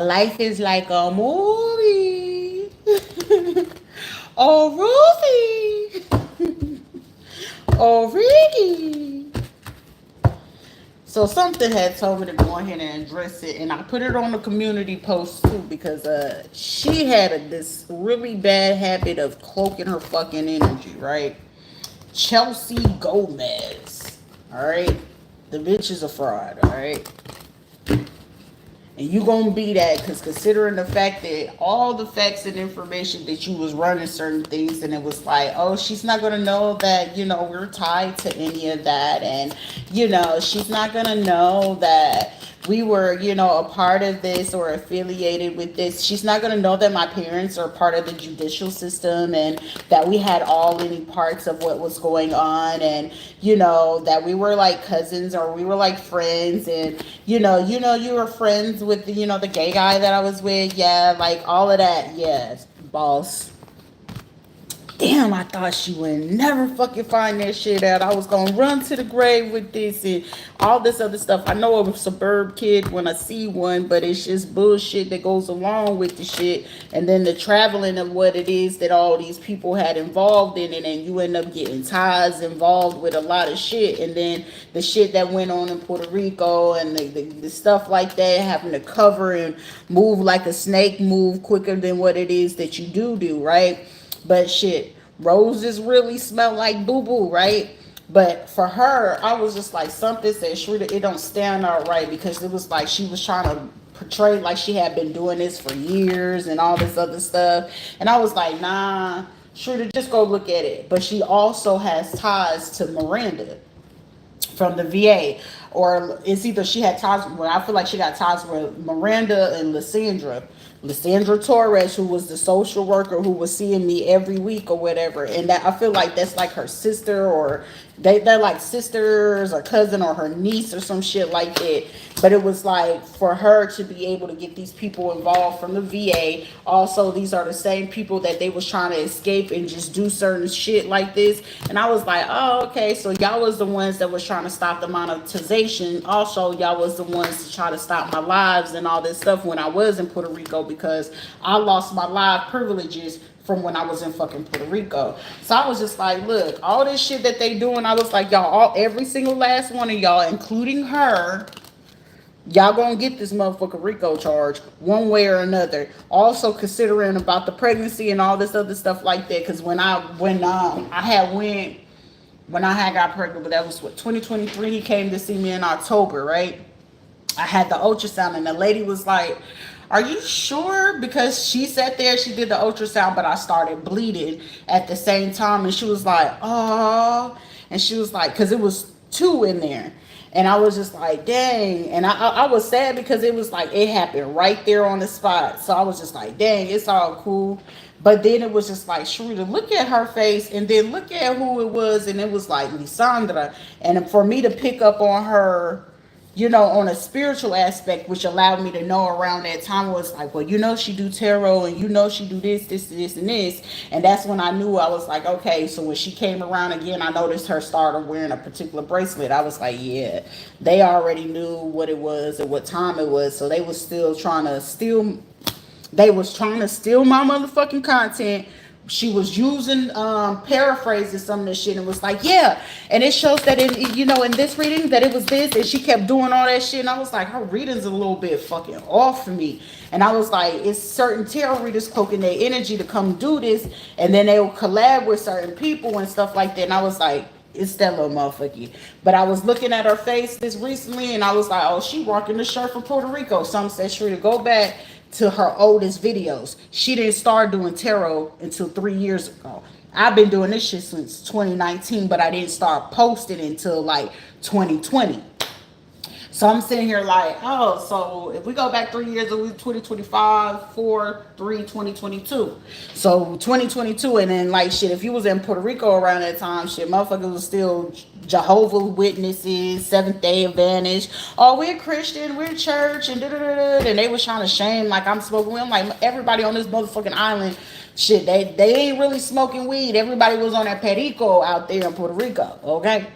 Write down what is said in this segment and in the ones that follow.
Life is like a movie. Oh, Ruthie. Oh, Ricky. So something had told me to go ahead and address it, and I put it on the community post too because she had this really bad habit of cloaking her fucking energy, right? Chelsea Gomez, all right. The bitch is a fraud, all right. And you gonna be that because considering the fact that all the facts and information that you was running certain things, and it was like, oh, she's not gonna know that we're tied to any of that, and she's not gonna know that we were a part of this or affiliated with this. She's not going to know that my parents are part of the judicial system and that we had all any parts of what was going on, and that we were like cousins or we were like friends, and you were friends with the gay guy that I was with. Yeah, like all of that. Yes, boss. Damn, I thought she would never fucking find that shit out. I was gonna run to the grave with this and all this other stuff. I know I'm a suburb kid when I see one, but it's just bullshit that goes along with the shit. And then the traveling of what it is that all these people had involved in it, and you end up getting ties involved with a lot of shit. And then the shit that went on in Puerto Rico and the stuff like that, having to cover and move like a snake, move quicker than what it is that you do, right? But shit, roses really smell like boo boo, right? But for her, I was just like, something said, Shrita, it don't stand out right, because it was like she was trying to portray like she had been doing this for years and all this other stuff. And I was like, nah, Shrita, just go look at it. But she also has ties to Miranda from the VA, or it's either she had ties. Well, I feel like she got ties with Miranda and Lysandra Torres, who was the social worker who was seeing me every week or whatever. And that, I feel like that's like her sister, or they're like sisters or cousin or her niece or some shit like that. But it was like for her to be able to get these people involved from the VA. Also, these are the same people that they was trying to escape and just do certain shit like this. And I was like, oh, okay, so y'all was the ones that was trying to stop the monetization. Also, y'all was the ones to try to stop my lives and all this stuff when I was in Puerto Rico, because I lost my live privileges from when I was in fucking Puerto Rico. So I was just like, look, all this shit that they doing, I was like, y'all, every single last one of y'all, including her, y'all gonna get this motherfucker Rico charge one way or another. Also considering about the pregnancy and all this other stuff like that. Cause when I had got pregnant, but that was what, 2023, he came to see me in October, right? I had the ultrasound, and the lady was like, are you sure? Because she sat there, she did the ultrasound, but I started bleeding at the same time. And she was like, oh, and she was like, because it was two in there. And I was just like, dang. And I was sad because it was like, it happened right there on the spot. So I was just like, dang, it's all cool. But then it was just like, Sharita, look at her face, and then look at who it was. And it was like Lysandra. And for me to pick up on her, on a spiritual aspect, which allowed me to know around that time, was like, well, she do tarot, and she do this, and this. And that's when I knew. I was like, okay. So when she came around again, I noticed her started wearing a particular bracelet. I was like, yeah, they already knew what it was and what time it was. So they was still trying to steal. They was trying to steal my motherfucking content. She was using paraphrasing some of this shit, and was like, yeah, and it shows that in this reading that it was this, and she kept doing all that shit. And I was like, her reading's a little bit fucking off for me. And I was like, it's certain tarot readers cloaking their energy to come do this, and then they'll collab with certain people and stuff like that. And I was like, it's that little motherfucker. But I was looking at her face this recently, and I was like, oh, she rocking the shirt from Puerto Rico. Some said, sure, to go back to her oldest videos. She didn't start doing tarot until 3 years ago. I've been doing this shit since 2019, but I didn't start posting until like 2020. So I'm sitting here like, oh, so if we go back 3 years, it was 2025, 4, 3, 2022. So 2022, and then like shit, if you was in Puerto Rico around that time, shit, motherfuckers was still Jehovah's Witnesses, Seventh Day Adventist. Oh, we're Christian, we're church, and da-da-da-da. And they was trying to shame like I'm smoking weed. I'm like, everybody on this motherfucking island, shit, they ain't really smoking weed. Everybody was on that perico out there in Puerto Rico, okay?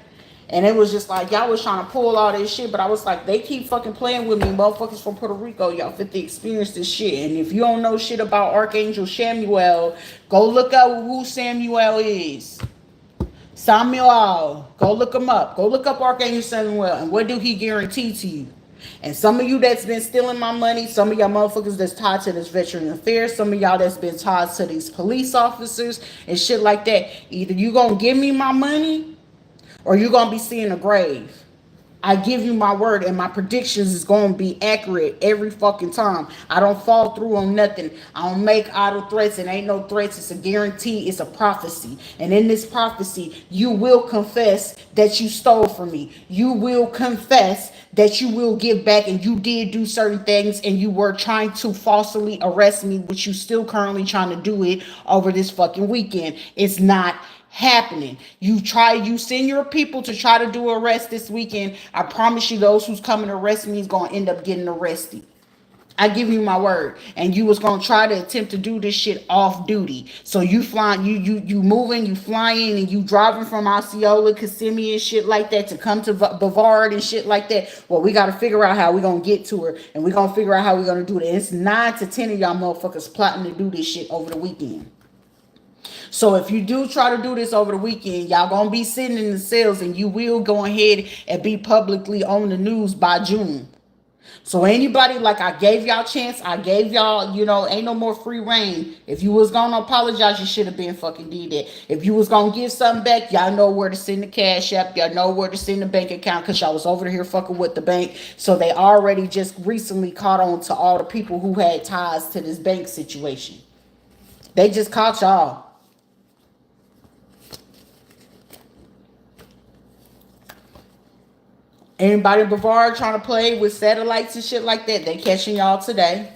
And it was just like, y'all was trying to pull all this shit, but I was like, they keep fucking playing with me. Motherfuckers from Puerto Rico, y'all fit to experience this shit. And if you don't know shit about Archangel Samuel, go look up who Samuel is. Samuel, go look him up. Go look up Archangel Samuel and what do he guarantee to you? And some of you that's been stealing my money, some of y'all motherfuckers that's tied to this veteran affairs, some of y'all that's been tied to these police officers and shit like that. Either you gonna give me my money or you gonna be seeing a grave. I give you my word, and my predictions is going to be accurate every fucking time. I don't fall through on nothing. I don't make idle threats. It ain't no threats. It's a guarantee. It's a prophecy. And in this prophecy, you will confess that you stole from me. You will confess that you will give back, and you did do certain things, and you were trying to falsely arrest me, but you still currently trying to do it over this fucking weekend. It's not happening. You send your people to try to do arrest this weekend. I promise you, those who's coming to arrest me is going to end up getting arrested. I give you my word. And you was going to try to attempt to do this shit off duty. So you flying, you moving, you flying, and you driving from Osceola, Kissimmee and shit like that to come to Bavard and shit like that. Well, we got to figure out how we going to get to her, and we going to figure out how we going to do it. It's 9 to 10 of y'all motherfuckers plotting to do this shit over the weekend. So if you do try to do this over the weekend, y'all gonna be sitting in the cells, and you will go ahead and be publicly on the news by June. So anybody, like, I gave y'all a chance, I gave y'all, ain't no more free reign. If you was gonna apologize, you should have been fucking did that. If you was gonna give something back, y'all know where to send the cash app, y'all know where to send the bank account, because y'all was over here fucking with the bank. So they already just recently caught on to all the people who had ties to this bank situation. They just caught y'all. Anybody in Bavard trying to play with satellites and shit like that, they catching y'all today.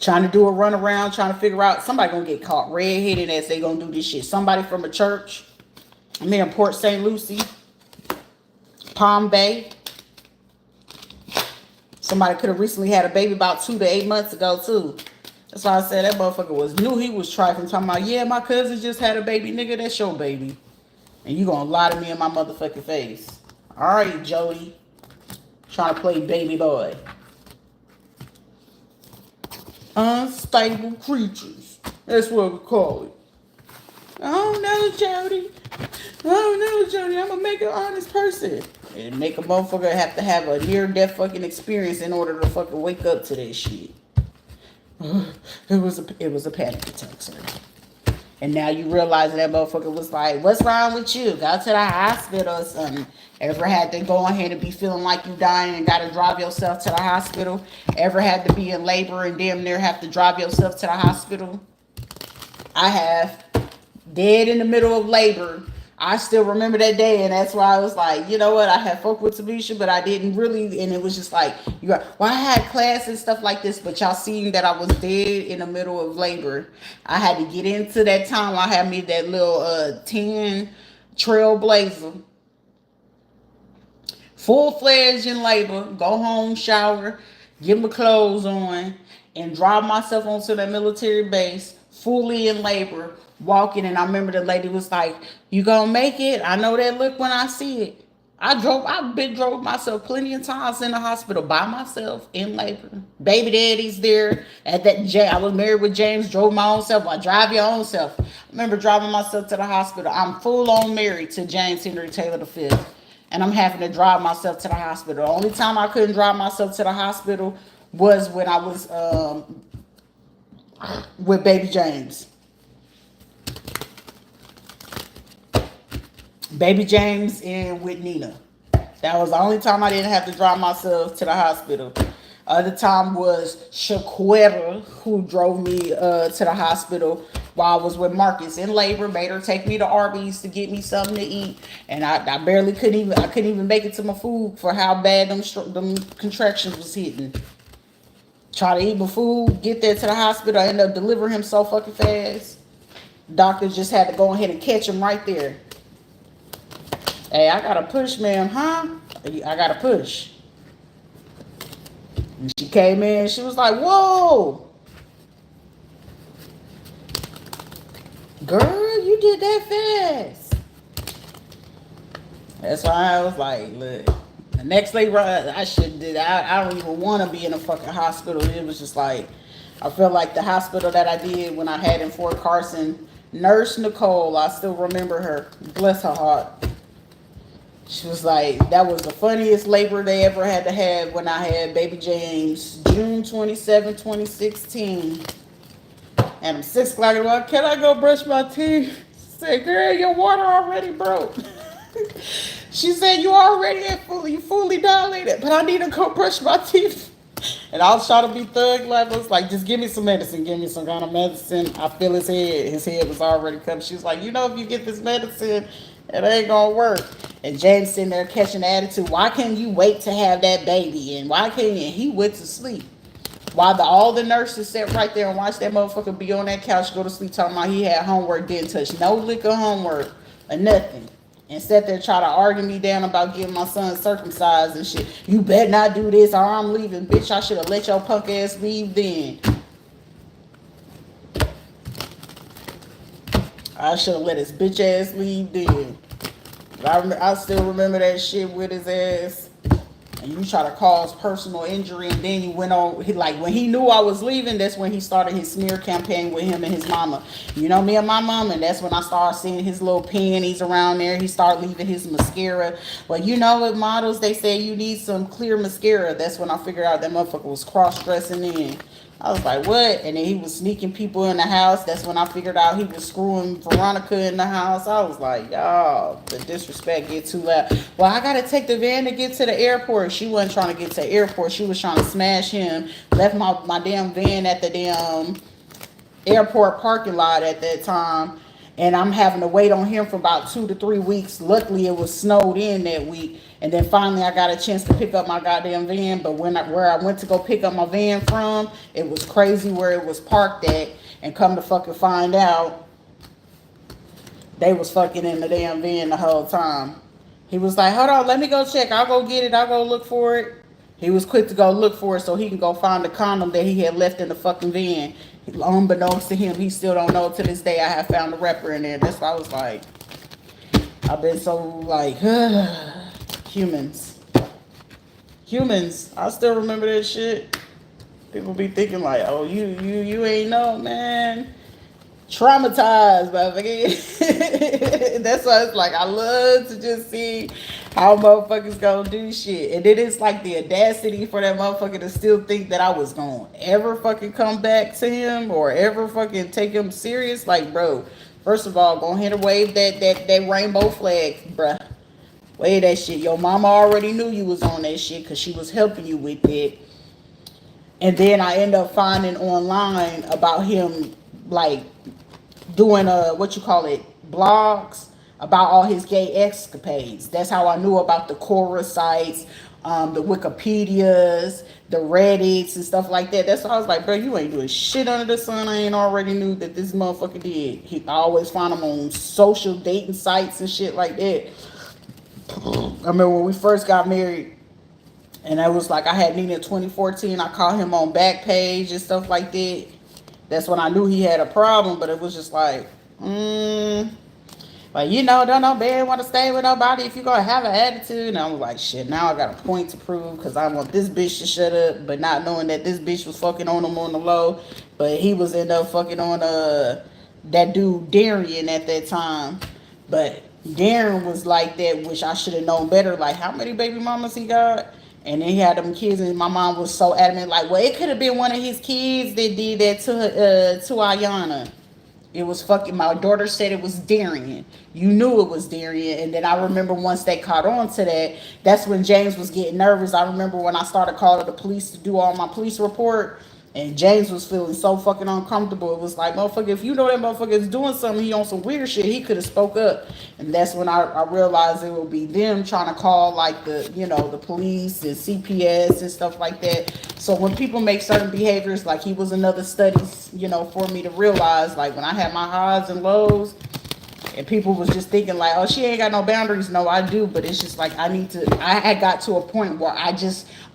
Trying to do a run around, trying to figure out, somebody gonna get caught red-headed as they gonna do this shit. Somebody from a church. I'm in Port St. Lucie. Palm Bay. Somebody could have recently had a baby about 2 to 8 months ago too. That's why I said that motherfucker knew he was trifling, talking about, yeah, my cousin just had a baby. Nigga, that's your baby. And you gonna lie to me in my motherfucking face. All right, Jody. Trying to play baby boy. Unstable creatures. That's what we call it. Oh no, Jody. Oh no, Jody. I'm gonna make an honest person. And make a motherfucker have to have a near-death fucking experience in order to fucking wake up to that shit. It was a panic attack, sir. And now you realize that motherfucker was like, what's wrong with you? Go to the hospital or something. Ever had to go ahead and be feeling like you dying and got to drive yourself to the hospital? Ever had to be in labor and damn near have to drive yourself to the hospital? I have. Dead in the middle of labor. I still remember that day, and that's why I was like, you know what? I had fucked with Tamisha, but I didn't really, and it was just like, I had class and stuff like this, but y'all seen that I was dead in the middle of labor. I had to get into that time. I had me that little 10 Trailblazer, full-fledged in labor, go home, shower, get my clothes on, and drive myself onto that military base, fully in labor, walking. And I remember the lady was like, you gonna make it? I know that look when I see it. I've drove myself plenty of times in the hospital by myself in labor. Baby daddy's there at that. I was married with James, drove my own self. I drive your own self. I remember driving myself to the hospital. I'm full on married to James Henry Taylor V. And I'm having to drive myself to the hospital. The only time I couldn't drive myself to the hospital was when I was with baby James. Baby James and with Nina. That was the only time I didn't have to drive myself to the hospital. Other time was Shaquetta, who drove me to the hospital while I was with Marcus in labor, made her take me to Arby's to get me something to eat. And I couldn't even make it to my food for how bad them contractions was hitting. Try to eat my food, get there to the hospital, I ended up delivering him so fucking fast. Doctors just had to go ahead and catch him right there. Hey, I gotta push, ma'am, huh? I gotta push. And she came in, she was like, whoa. Girl, you did that fast. That's why I was like, look, the next labor I should did. I don't even want to be in a fucking hospital. It was just like, I feel like the hospital that I did when I had in Fort Carson, Nurse Nicole, I still remember her. Bless her heart. She was like, that was the funniest labor they ever had to have when I had baby James, June 27, 2016. And I'm 6 o'clock in the morning. Can I go brush my teeth? She said, girl, your water already broke. She said, you already you fully dilated, but I need to go brush my teeth. And I was trying to be thug like, I was like, just give me some medicine. Give me some kind of medicine. I feel his head. His head was already cut. She was like, you know, if you get this medicine, it ain't gonna work. And James sitting there catching the attitude. Why can't you wait to have that baby? And why can't you? And he went to sleep. While all the nurses sat right there and watched that motherfucker be on that couch, go to sleep, talking about he had homework, didn't touch no lick of homework or nothing. And sat there try to argue me down about getting my son circumcised and shit. You better not do this or I'm leaving. Bitch, I should have let your punk ass leave then. I should have let his bitch ass leave then. I still remember that shit with his ass. And you try to cause personal injury, and then you went on. When he knew I was leaving, that's when he started his smear campaign with him and his mama. You know me and my mama, and that's when I started seeing his little panties around there. He started leaving his mascara. Well, you know what models, they say you need some clear mascara. That's when I figured out that motherfucker was cross-dressing in. I was like, what? And then he was sneaking people in the house. That's when I figured out he was screwing Veronica in the house. I was like, y'all, the disrespect get too loud. Well, I got to take the van to get to the airport. She wasn't trying to get to the airport. She was trying to smash him. Left my damn van at the damn airport parking lot at that time. And I'm having to wait on him for about 2 to 3 weeks. Luckily, it was snowed in that week. And then finally, I got a chance to pick up my goddamn van. But where I went to go pick up my van from, it was crazy where it was parked at. And come to fucking find out, they was fucking in the damn van the whole time. He was like, hold on, let me go check. I'll go get it. I'll go look for it. He was quick to go look for it so he can go find the condom that he had left in the fucking van. Unbeknownst to him, he still don't know to this day I have found a rapper in there. That's why I was like, I've been so like, humans. I still remember that shit. People be thinking like, oh, you ain't know, man. Traumatized, motherfucker. That's why it's like I love to just see how motherfuckers gonna do shit. And then it's like the audacity for that motherfucker to still think that I was gonna ever fucking come back to him or ever fucking take him serious. Like, bro, first of all, go ahead and wave that rainbow flag, bruh. Wave that shit. Your mama already knew you was on that shit because she was helping you with it. And then I end up finding online about him like doing blogs about all his gay escapades. That's how I knew about the Quora sites, the Wikipedias, the Reddits and stuff like that. That's why I was like, bro, you ain't doing shit under the sun. I ain't already knew that this motherfucker did. I always find him on social dating sites and shit like that. I remember when we first got married, and I was like, I had Nina in 2014. I called him on Backpage and stuff like that. That's when I knew he had a problem, but it was just like, like, you know, don't no man want to stay with nobody if you're going to have an attitude. And I was like, shit, now I got a point to prove because I want this bitch to shut up, but not knowing that this bitch was fucking on him on the low. But he was end up fucking on that dude Darian at that time. But Darren was like that, which I should have known better. Like, how many baby mamas he got? And then he had them kids, and my mom was so adamant, like, well, it could have been one of his kids that did that to Ayana. It was fucking, my daughter said it was Darian. You knew it was Darian. And then I remember once they caught on to that, that's when James was getting nervous. I remember when I started calling the police to do all my police report, and James was feeling so fucking uncomfortable. It was like, motherfucker, if you know that motherfucker is doing something, he on some weird shit, he could have spoke up. And that's when I realized it would be them trying to call like the, you know, the police and CPS and stuff like that. So when people make certain behaviors, like he was another study, you know, for me to realize, like when I had my highs and lows, and people was just thinking like, oh, she ain't got no boundaries. No, I do. But it's just like, I had got to a point where I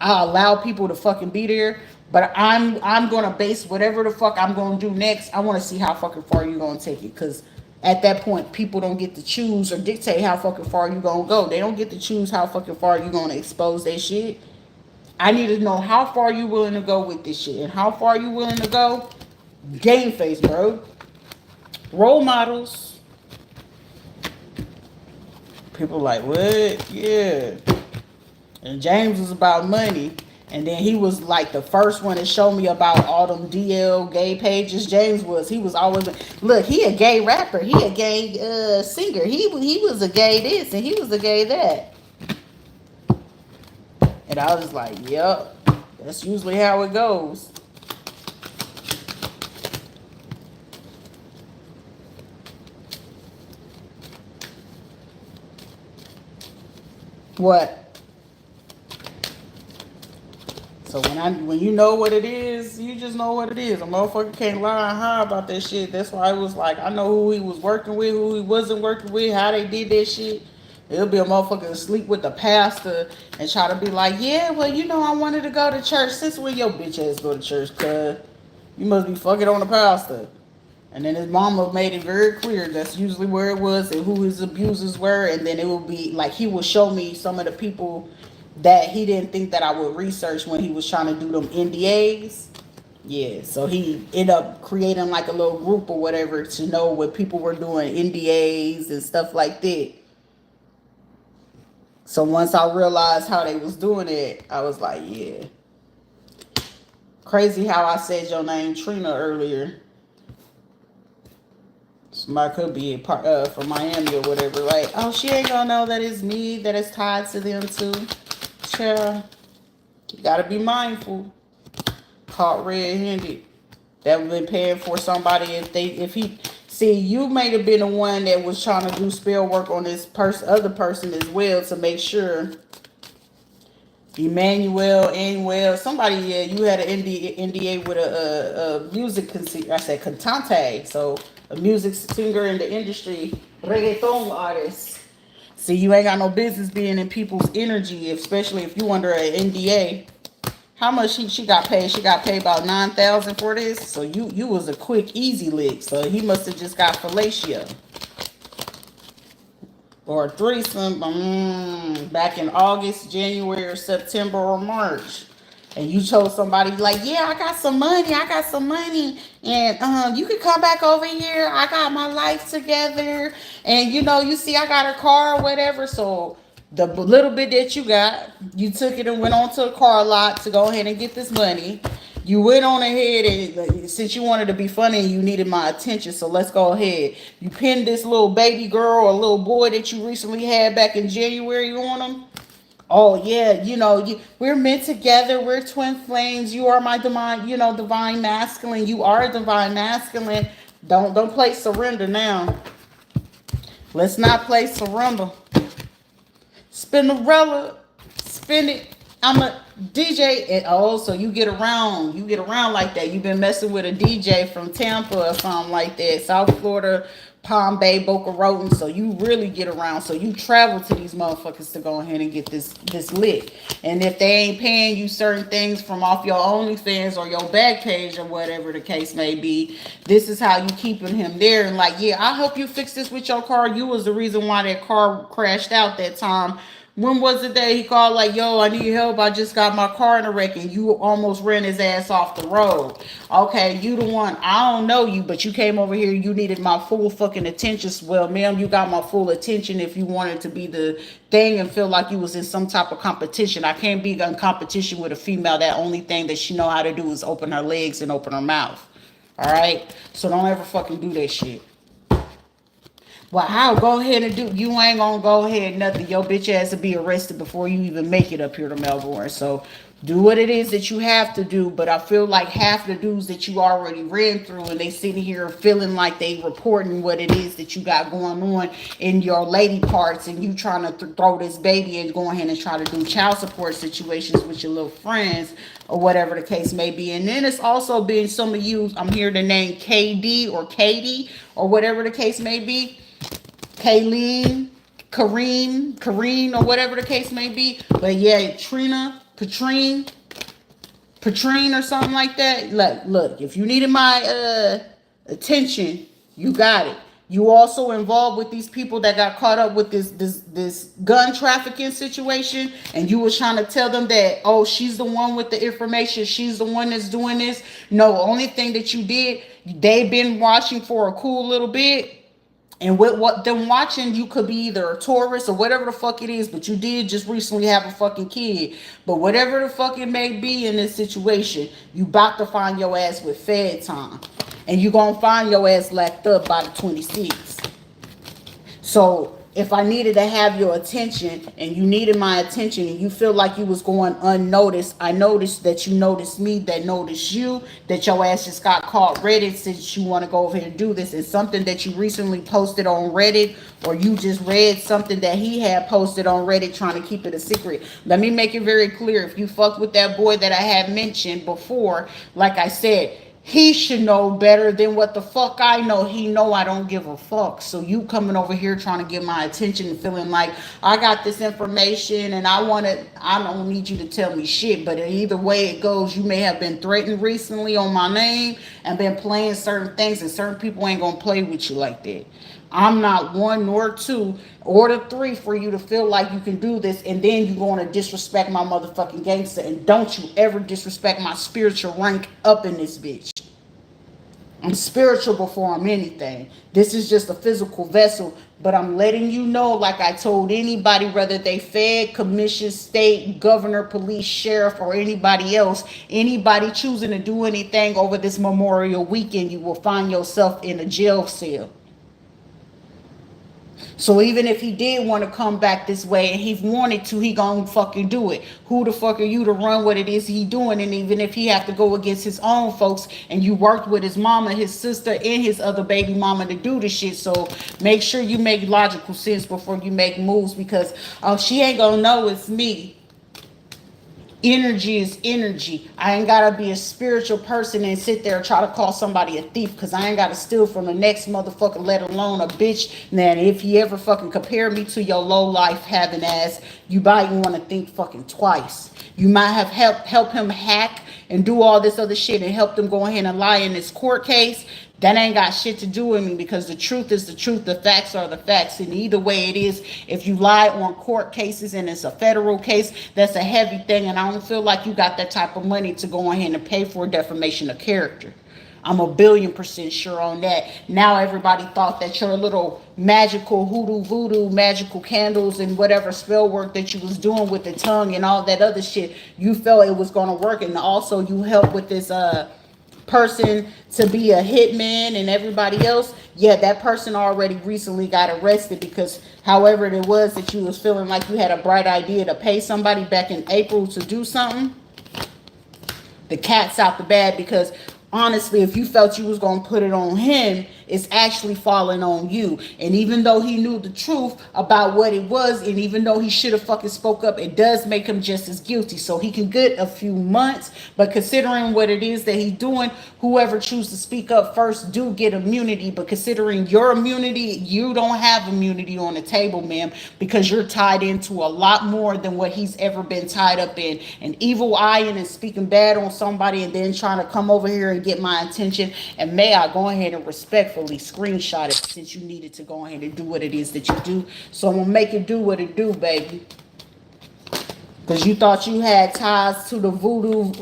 allow people to fucking be there. But I'm going to base whatever the fuck I'm going to do next. I want to see how fucking far you going to take it. Because At that point, people don't get to choose or dictate how fucking far you gonna go. They don't get to choose how fucking far you gonna expose that shit. I need to know how far you willing to go with this shit. And how far you willing to go? Game face, bro. Role models. People like, what? Yeah. And James was about money. And then he was like the first one to show me about all them DL gay pages. James was. He was always, look, he a gay rapper. He a gay singer. He was a gay this and he was a gay that. And I was like, yep, that's usually how it goes. What? So when you know what it is, you just know what it is. A motherfucker can't lie and hide about that shit. That's why it was like, I know who he was working with, who he wasn't working with, how they did that shit. It'll be a motherfucker sleep with the pastor and try to be like, yeah, well, you know, I wanted to go to church. Since when your bitch ass go to church, cuz you must be fucking on the pastor. And then his mama made it very clear that's usually where it was and who his abusers were. And then it would be like he would show me some of the people that he didn't think that I would research when he was trying to do them NDAs. Yeah, so he ended up creating like a little group or whatever to know what people were doing, NDAs and stuff like that. So once I realized how they was doing it, I was like, yeah. Crazy how I said your name Trina earlier. Somebody could be from Miami or whatever. Like, oh, she ain't gonna know that it's me, that it's tied to them too. Child, you gotta be mindful. Caught red-handed. That would been paying for somebody if he see you may have been the one that was trying to do spell work on this other person as well to make sure. Emmanuel, somebody, yeah, you had an NDA with a music, I said cantante, so a music singer in the industry, reggaeton artist. See, you ain't got no business being in people's energy, especially if you under an NDA. How much she got paid? She got paid about $9,000 for this. So you was a quick, easy lick. So he must have just got fellatio. Or a threesome back in August, January, or September, or March. And you chose somebody like, yeah, I got some money. And you can come back over here. I got my life together. And you see I got a car or whatever. So the little bit that you got, you took it and went on to a car lot to go ahead and get this money. You went on ahead and since you wanted to be funny and you needed my attention, so let's go ahead. You pinned this little baby girl or little boy that you recently had back in January on them. Oh yeah, we're meant together. We're twin flames. You are my divine masculine. You are a divine masculine. Don't play surrender now. Let's not play surrender. Spinnerella, spin it. I'm a DJ, and so you get around like that. You've been messing with a DJ from Tampa or something like that, South Florida, Palm Bay, Boca Raton. So you really get around. So you travel to these motherfuckers to go ahead and get this lit. And if they ain't paying you certain things from off your OnlyFans or your back page or whatever the case may be, this is how you keeping him there. And like, yeah, I'll help you fix this with your car. You was the reason why that car crashed out that time. When was it that he called like, yo, I need help. I just got my car in a wreck and you almost ran his ass off the road. Okay, you the one. I don't know you, but you came over here. You needed my full fucking attention. Well, ma'am, you got my full attention if you wanted to be the thing and feel like you was in some type of competition. I can't be in competition with a female. That only thing that she know how to do is open her legs and open her mouth. All right? So don't ever fucking do that shit. Well, I'll go ahead and do. You ain't gonna go ahead nothing. Your bitch ass to be arrested before you even make it up here to Melbourne. So do what it is that you have to do. But I feel like half the dudes that you already ran through and they sitting here feeling like they reporting what it is that you got going on in your lady parts, and you trying to throw this baby and go ahead and try to do child support situations with your little friends or whatever the case may be. And then it's also been some of you, I'm here to name KD or Katie or whatever the case may be. Kayleen, Kareen, or whatever the case may be. But yeah, Trina, Patrine, or something like that. Look, if you needed my attention, you got it. You also involved with these people that got caught up with this gun trafficking situation, and you was trying to tell them that, oh, she's the one with the information, she's the one that's doing this. No, only thing that you did, they've been watching for a cool little bit. And with what them watching, you could be either a tourist or whatever the fuck it is, but you did just recently have a fucking kid. But whatever the fuck it may be in this situation, you about to find your ass with Fed time. And you gonna find your ass locked up by the 26th. So if I needed to have your attention and you needed my attention and you feel like you was going unnoticed, I noticed that you noticed me, that noticed you, that your ass just got caught Reddit since you want to go over here and do this. It's something that you recently posted on Reddit, or you just read something that he had posted on Reddit trying to keep it a secret. Let me make it very clear. If you fucked with that boy that I had mentioned before, like I said, he should know better than what the fuck I know. He know I don't give a fuck. So you coming over here trying to get my attention and feeling like I got this information and I don't need you to tell me shit. But either way it goes, you may have been threatened recently on my name and been playing certain things, and certain people ain't gonna play with you like that. I'm not one nor two or the three for you to feel like you can do this and then you going to disrespect my motherfucking gangster. And don't you ever disrespect my spiritual rank up in this bitch. I'm spiritual before I'm anything. This is just a physical vessel, but I'm letting you know, like I told anybody, whether they fed, commission, state, governor, police, sheriff, or anybody else, anybody choosing to do anything over this Memorial weekend, you will find yourself in a jail cell. So even if he did want to come back this way and he wanted to, he gonna fucking do it. Who the fuck are you to run what it is he doing? And even if he have to go against his own folks, and you worked with his mama, his sister, and his other baby mama to do the shit. So make sure you make logical sense before you make moves, because she ain't gonna know it's me. Energy is energy. I ain't gotta be a spiritual person and sit there and try to call somebody a thief, because I ain't gotta steal from the next motherfucker, let alone a bitch. Now, if he ever fucking compare me to your low life having ass, you might want to think fucking twice. You might have helped him hack and do all this other shit and helped him go ahead and lie in this court case. That ain't got shit to do with me, because the truth is the truth. The facts are the facts. And either way it is, if you lie on court cases and it's a federal case, that's a heavy thing. And I don't feel like you got that type of money to go ahead and pay for defamation of character. I'm 1,000,000,000% sure on that. Now everybody thought that your little magical hoodoo voodoo, magical candles and whatever spell work that you was doing with the tongue and all that other shit, you felt it was going to work. And also you helped with this person to be a hitman and everybody else. Yeah, that person already recently got arrested, because however it was that you was feeling like you had a bright idea to pay somebody back in April to do something, the cat's out the bag. Because honestly, if you felt you was going to put it on him, it's actually falling on you. And even though he knew the truth about what it was, and even though he should have fucking spoke up, it does make him just as guilty. So he can get a few months, but considering what it is that he's doing, whoever chooses to speak up first do get immunity. But considering your immunity, you don't have immunity on the table, ma'am, because you're tied into a lot more than what he's ever been tied up in. And evil eyeing and speaking bad on somebody and then trying to come over here and get my attention. And may I go ahead and respectfully screenshot it, since you needed to go ahead and do what it is that you do. So I'm gonna make it do what it do, baby. Because you thought you had ties to the hoodoo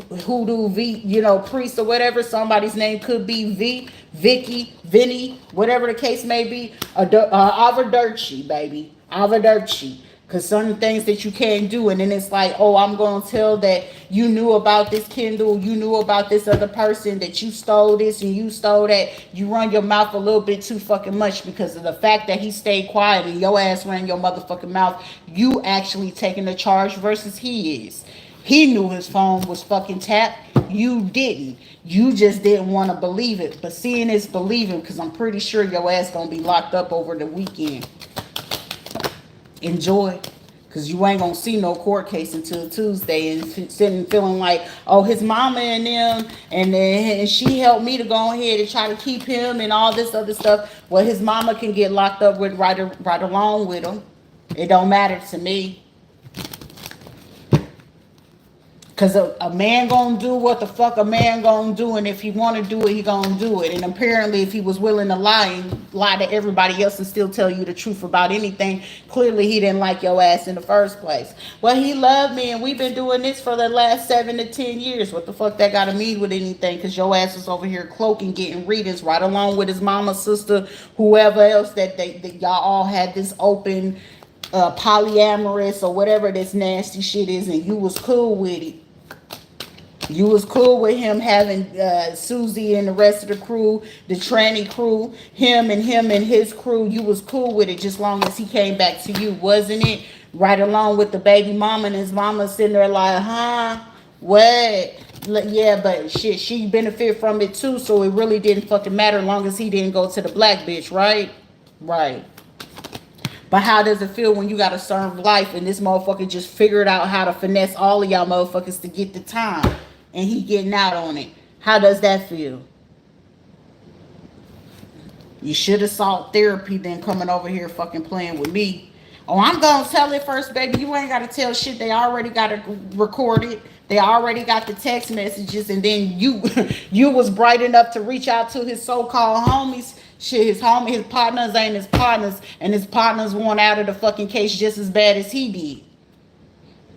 priest or whatever. Somebody's name could be V, Vicky, Vinny, whatever the case may be. Avadirci, baby. Avadirci. Because some things that you can't do, and then it's like, oh, I'm going to tell that you knew about this Kindle, you knew about this other person, that you stole this and you stole that. You run your mouth a little bit too fucking much, because of the fact that he stayed quiet and your ass ran your motherfucking mouth. You actually taking the charge versus he is. He knew his phone was fucking tapped. You didn't. You just didn't want to believe it. But seeing is believing, because I'm pretty sure your ass going to be locked up over the weekend. Enjoy, because you ain't gonna see no court case until Tuesday, and sitting feeling like, oh, his mama and them and she helped me to go ahead and try to keep him and all this other stuff. Well, his mama can get locked up with right along with him. It don't matter to me. Cause a man gonna do what the fuck a man gonna do, and if he wanna do it, he gonna do it. And apparently, if he was willing to lie to everybody else and still tell you the truth about anything, clearly he didn't like your ass in the first place. Well, he loved me, and we've been doing this for the last 7 to 10 years. What the fuck that gotta mean with anything? Cause your ass was over here cloaking, getting readings right along with his mama, sister, whoever else that y'all all had this open polyamorous or whatever this nasty shit is, and you was cool with it. You was cool with him having Susie and the rest of the crew, the tranny crew, him and his crew. You was cool with it just long as he came back to you, wasn't it? Right along with the baby mama and his mama sitting there like, huh? What? Yeah, but shit, she benefit from it too, so it really didn't fucking matter as long as he didn't go to the black bitch, right? Right. But how does it feel when you gotta serve life and this motherfucker just figured out how to finesse all of y'all motherfuckers to get the time and he getting out on it? How does that feel? You should have sought therapy than coming over here fucking playing with me. Oh, I'm gonna tell it first, baby. You ain't gotta tell shit. They already got it recorded. They already got the text messages, and then you you was bright enough to reach out to his so-called homies. Shit, his partners ain't his partners, and his partners want out of the fucking case just as bad as he did.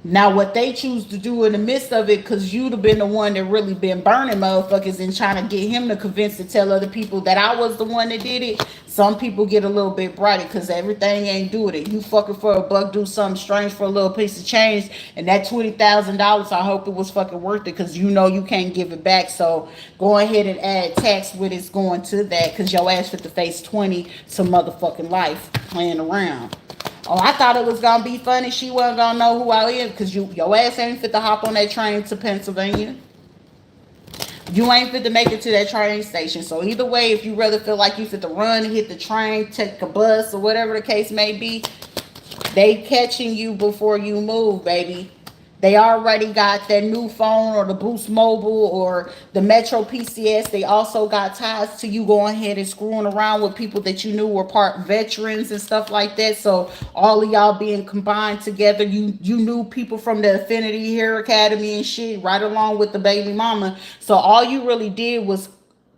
Now, what they choose to do in the midst of it, because you'd have been the one that really been burning motherfuckers and trying to get him to convince to tell other people that I was the one that did it. Some people get a little bit brighter because everything ain't doing it. You fucking for a buck, do something strange for a little piece of change, and that $20,000, I hope it was fucking worth it because you know you can't give it back. So go ahead and add tax with it's going to that because your ass fit to face 20 to motherfucking life playing around. Oh, I thought it was gonna be funny. She wasn't gonna know who I am because your ass ain't fit to hop on that train to Pennsylvania. You ain't fit to make it to that train station. So either way, if you rather feel like you fit to run, hit the train, take a bus, or whatever the case may be, they catching you before you move, baby. They already got that new phone or the Boost Mobile or the Metro PCS. They also got ties to you going ahead and screwing around with people that you knew were part veterans and stuff like that. So all of y'all being combined together, you knew people from the Affinity Hair Academy and shit right along with the baby mama. So all you really did was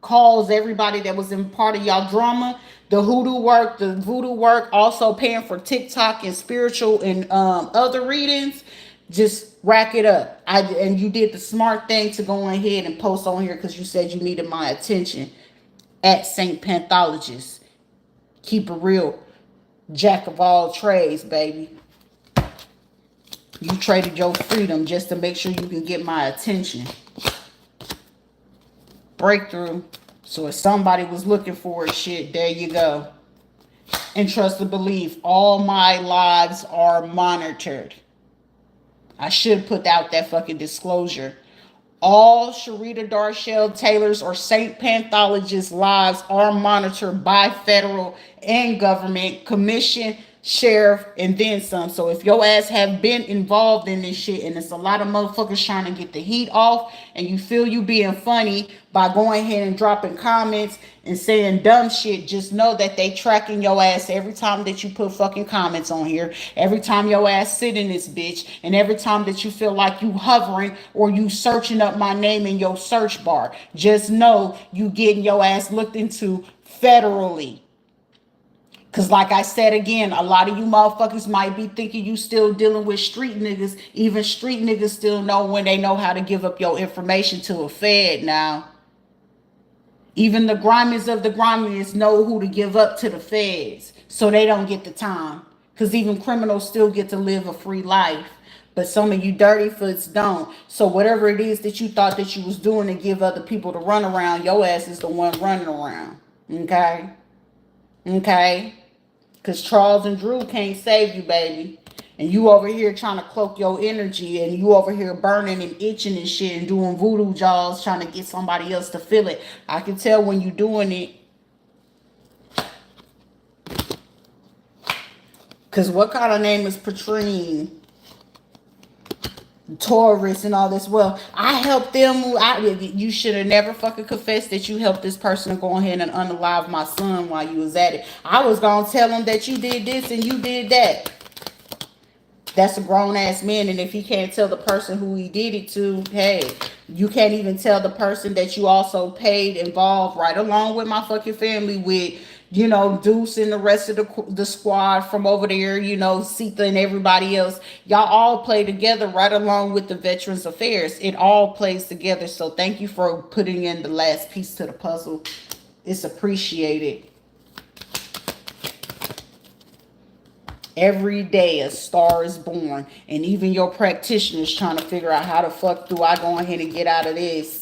cause everybody that was in part of y'all drama, the hoodoo work, the voodoo work, also paying for TikTok and spiritual and other readings. Just rack it up. And you did the smart thing to go ahead and post on here because you said you needed my attention at St. Panthologist. Keep it real. Jack of all trades, baby. You traded your freedom just to make sure you can get my attention. Breakthrough. So if somebody was looking for it, shit, there you go. And trust and believe, all my lives are monitored. I should put out that fucking disclosure. All Sharita Darshell Taylor's or St. Panthologist lives are monitored by federal and government, commission, sheriff, and then some. So if your ass have been involved in this shit and it's a lot of motherfuckers trying to get the heat off and you feel you being funny by going ahead and dropping comments and saying dumb shit, just know that they tracking your ass every time that you put fucking comments on here, every time your ass sit in this bitch, and every time that you feel like you hovering or you searching up my name in your search bar. Just know you getting your ass looked into federally. Because like I said again, a lot of you motherfuckers might be thinking you still dealing with street niggas. Even street niggas still know when they know how to give up your information to a fed now. Even the grimiest of the grimiest know who to give up to the feds so they don't get the time. Because even criminals still get to live a free life. But some of you dirty foots don't. So whatever it is that you thought that you was doing to give other people to run around, your ass is the one running around. Okay? Okay? Because Charles and Drew can't save you, baby. And you over here trying to cloak your energy. And you over here burning and itching and shit. And doing voodoo jaws trying to get somebody else to feel it. I can tell when you doing it. Because what kind of name is Patrine? Taurus and all this. Well, I helped them. You should have never fucking confessed that you helped this person go ahead and unalive my son while you was at it. I was gonna tell him that you did this and you did that. That's a grown ass man, and if he can't tell the person who he did it to, hey, you can't even tell the person that you also paid involved right along with my fucking family with, Deuce and the rest of the squad from over there, Sita and everybody else. Y'all all play together right along with the Veterans Affairs. It all plays together. So thank you for putting in the last piece to the puzzle. It's appreciated. Every day a star is born, and even your practitioners trying to figure out how the fuck do I go ahead and get out of this.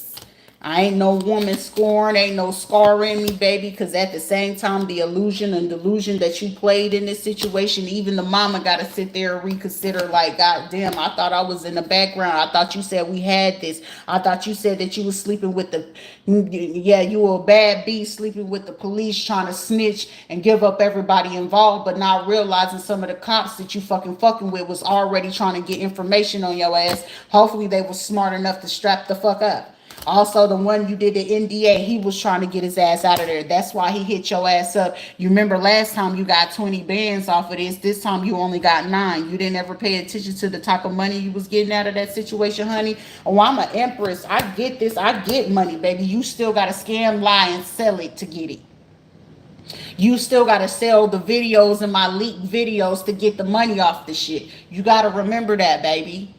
I ain't no woman scorn, ain't no scar in me, baby, because at the same time, the illusion and delusion that you played in this situation, even the mama got to sit there and reconsider, like, God damn, I thought I was in the background. I thought you said we had this. I thought you said that you was sleeping with the, yeah, you were a bad beast sleeping with the police trying to snitch and give up everybody involved, but not realizing some of the cops that you fucking with was already trying to get information on your ass. Hopefully they were smart enough to strap the fuck up. Also, the one you did the NDA, he was trying to get his ass out of there. That's why he hit your ass up. You remember last time you got 20 bands off of this. This time you only got 9. You didn't ever pay attention to the type of money you was getting out of that situation, honey. Oh, I'm an empress. I get this. I get money, baby. You still got to scam, lie, and sell it to get it. You still got to sell the videos and my leaked videos to get the money off the shit. You got to remember that, baby.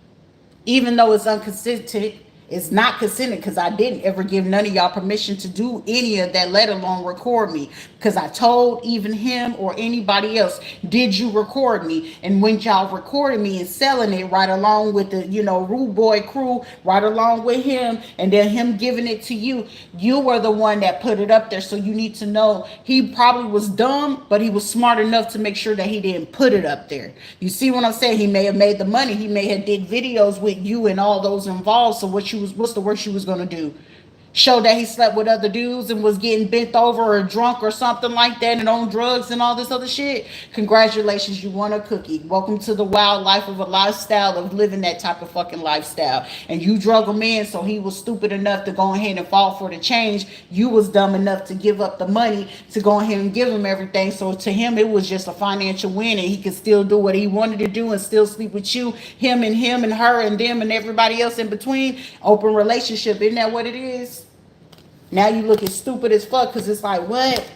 Even though it's inconsistent, it's not consented because I didn't ever give none of y'all permission to do any of that, let alone record me. Because I told even him or anybody else, did you record me? And when y'all recorded me and selling it right along with the, Rude Boy crew, right along with him, and then him giving it to you, you were the one that put it up there. So you need to know he probably was dumb, but he was smart enough to make sure that he didn't put it up there. You see what I'm saying? He may have made the money. He may have did videos with you and all those involved. So what's the worst you was going to do? Show that he slept with other dudes and was getting bent over or drunk or something like that and on drugs and all this other shit? Congratulations, you won a cookie. Welcome to the wild life of a lifestyle of living that type of fucking lifestyle. And you drug him in, so he was stupid enough to go ahead and fall for the change. You was dumb enough to give up the money to go ahead and give him everything. So to him, it was just a financial win, and he could still do what he wanted to do and still sleep with you, him and her and them and everybody else in between. Open relationship, isn't that what it is? Now you looking stupid as fuck because it's like, what?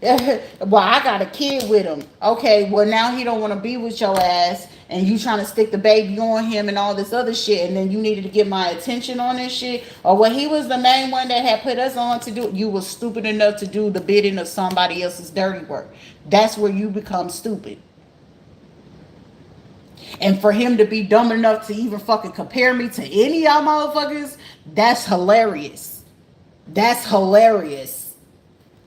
Well, I got a kid with him. Okay, well, now he don't want to be with your ass, and you trying to stick the baby on him and all this other shit, and then you needed to get my attention on this shit. Or well, he was the main one that had put us on to do it. You was stupid enough to do the bidding of somebody else's dirty work. That's where you become stupid. And for him to be dumb enough to even fucking compare me to any of y'all motherfuckers, that's hilarious. That's hilarious.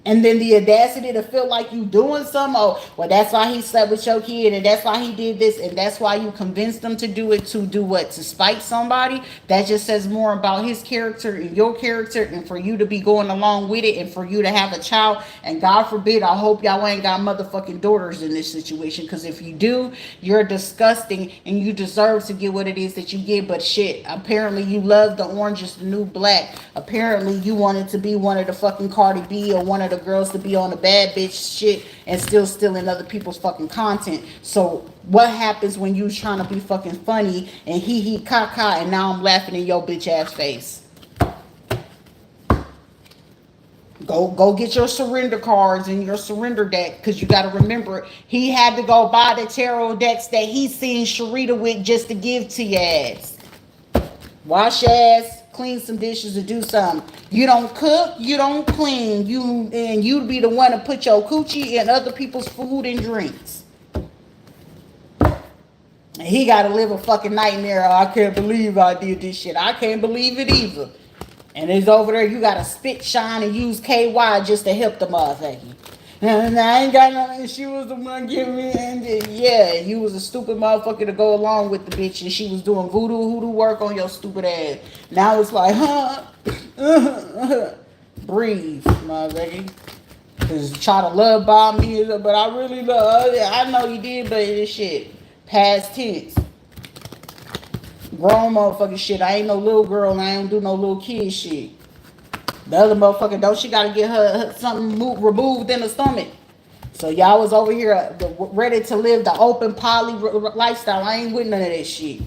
And then the audacity to feel like you doing something. Oh, well, that's why he slept with your kid, and that's why he did this, and that's why you convinced him to do it, to do what? To spite somebody? That just says more about his character and your character, and for you to be going along with it, and for you to have a child. And God forbid, I hope y'all ain't got motherfucking daughters in this situation, because if you do, you're disgusting, and you deserve to get what it is that you get. But shit, apparently you love the orange is the new black. Apparently you wanted to be one of the fucking Cardi B or one of the girls to be on the bad bitch shit and still stealing other people's fucking content. So what happens when you trying to be fucking funny and hee caca, and now I'm laughing in your bitch ass face? Go get your surrender cards and your surrender deck, because you got to remember he had to go buy the tarot decks that he seen Sharita with just to give to your ass. Wash your ass, clean some dishes, or do something. You don't cook, you don't clean, you be the one to put your coochie in other people's food and drinks. And he got to live a fucking nightmare. I can't believe I did this shit. I can't believe it either. And it's over there, you got to spit, shine, and use KY just to help the motherfucker. And I ain't got nothing. She was the one giving me, and yeah, you was a stupid motherfucker to go along with the bitch, and she was doing hoodoo work on your stupid ass. Now it's like, breathe, motherfucker. Cause try to love bomb me, but I really love. I know you did, but this shit past tense. Grown motherfucking shit. I ain't no little girl, and I don't do no little kid shit. The other motherfucker, don't she gotta get her something removed in the stomach So y'all was over here ready to live the open poly lifestyle. I ain't with none of that shit.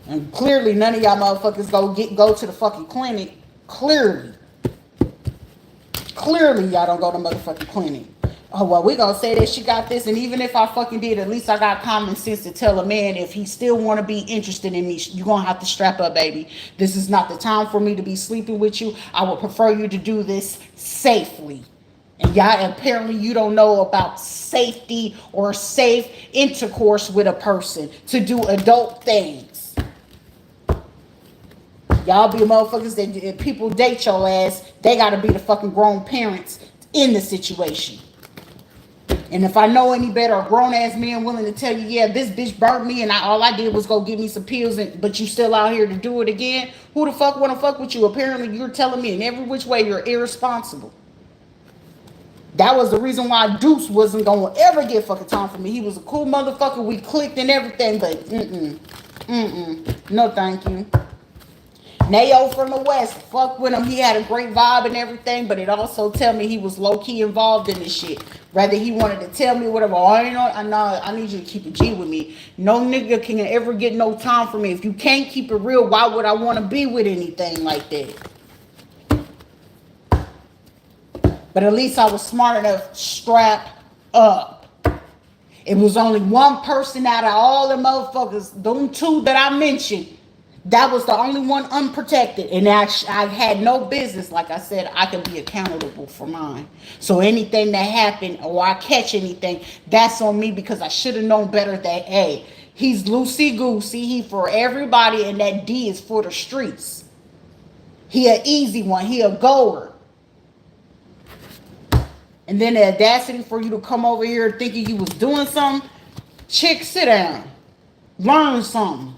And clearly none of y'all motherfuckers go to the fucking clinic. Clearly y'all don't go to motherfucking clinic. Oh, well, we gonna say that she got this, and even if I fucking did, at least I got common sense to tell a man if he still want to be interested in me, you gonna have to strap up, baby. This is not the time for me to be sleeping with you. I would prefer you to do this safely. And y'all, apparently you don't know about safety or safe intercourse with a person to do adult things. Y'all be motherfuckers that if people date your ass, they gotta be the fucking grown parents in the situation. And if I know any better, a grown ass man willing to tell you, yeah, this bitch burnt me and all I did was go get me some pills, but you still out here to do it again, who the fuck wanna fuck with you? Apparently you're telling me in every which way you're irresponsible. That was the reason why Deuce wasn't gonna ever get fucking time for me. He was a cool motherfucker. We clicked and everything, but no thank you. Nayo from the West, fuck with him. He had a great vibe and everything, but it also tell me he was low-key involved in this shit. Rather he wanted to tell me whatever. Oh, I need you to keep a G with me. No nigga can ever get no time for me. If you can't keep it real, why would I want to be with anything like that? But at least I was smart enough to strap up. It was only one person out of all the motherfuckers, them two that I mentioned, that was the only one unprotected. And I had no business. Like I said, I can be accountable for mine. So anything that happened or I catch anything, that's on me because I should have known better that, hey, he's loosey-goosey. He for everybody and that D is for the streets. He an easy one. He a goer. And then the audacity for you to come over here thinking you was doing something. Chick, sit down. Learn something.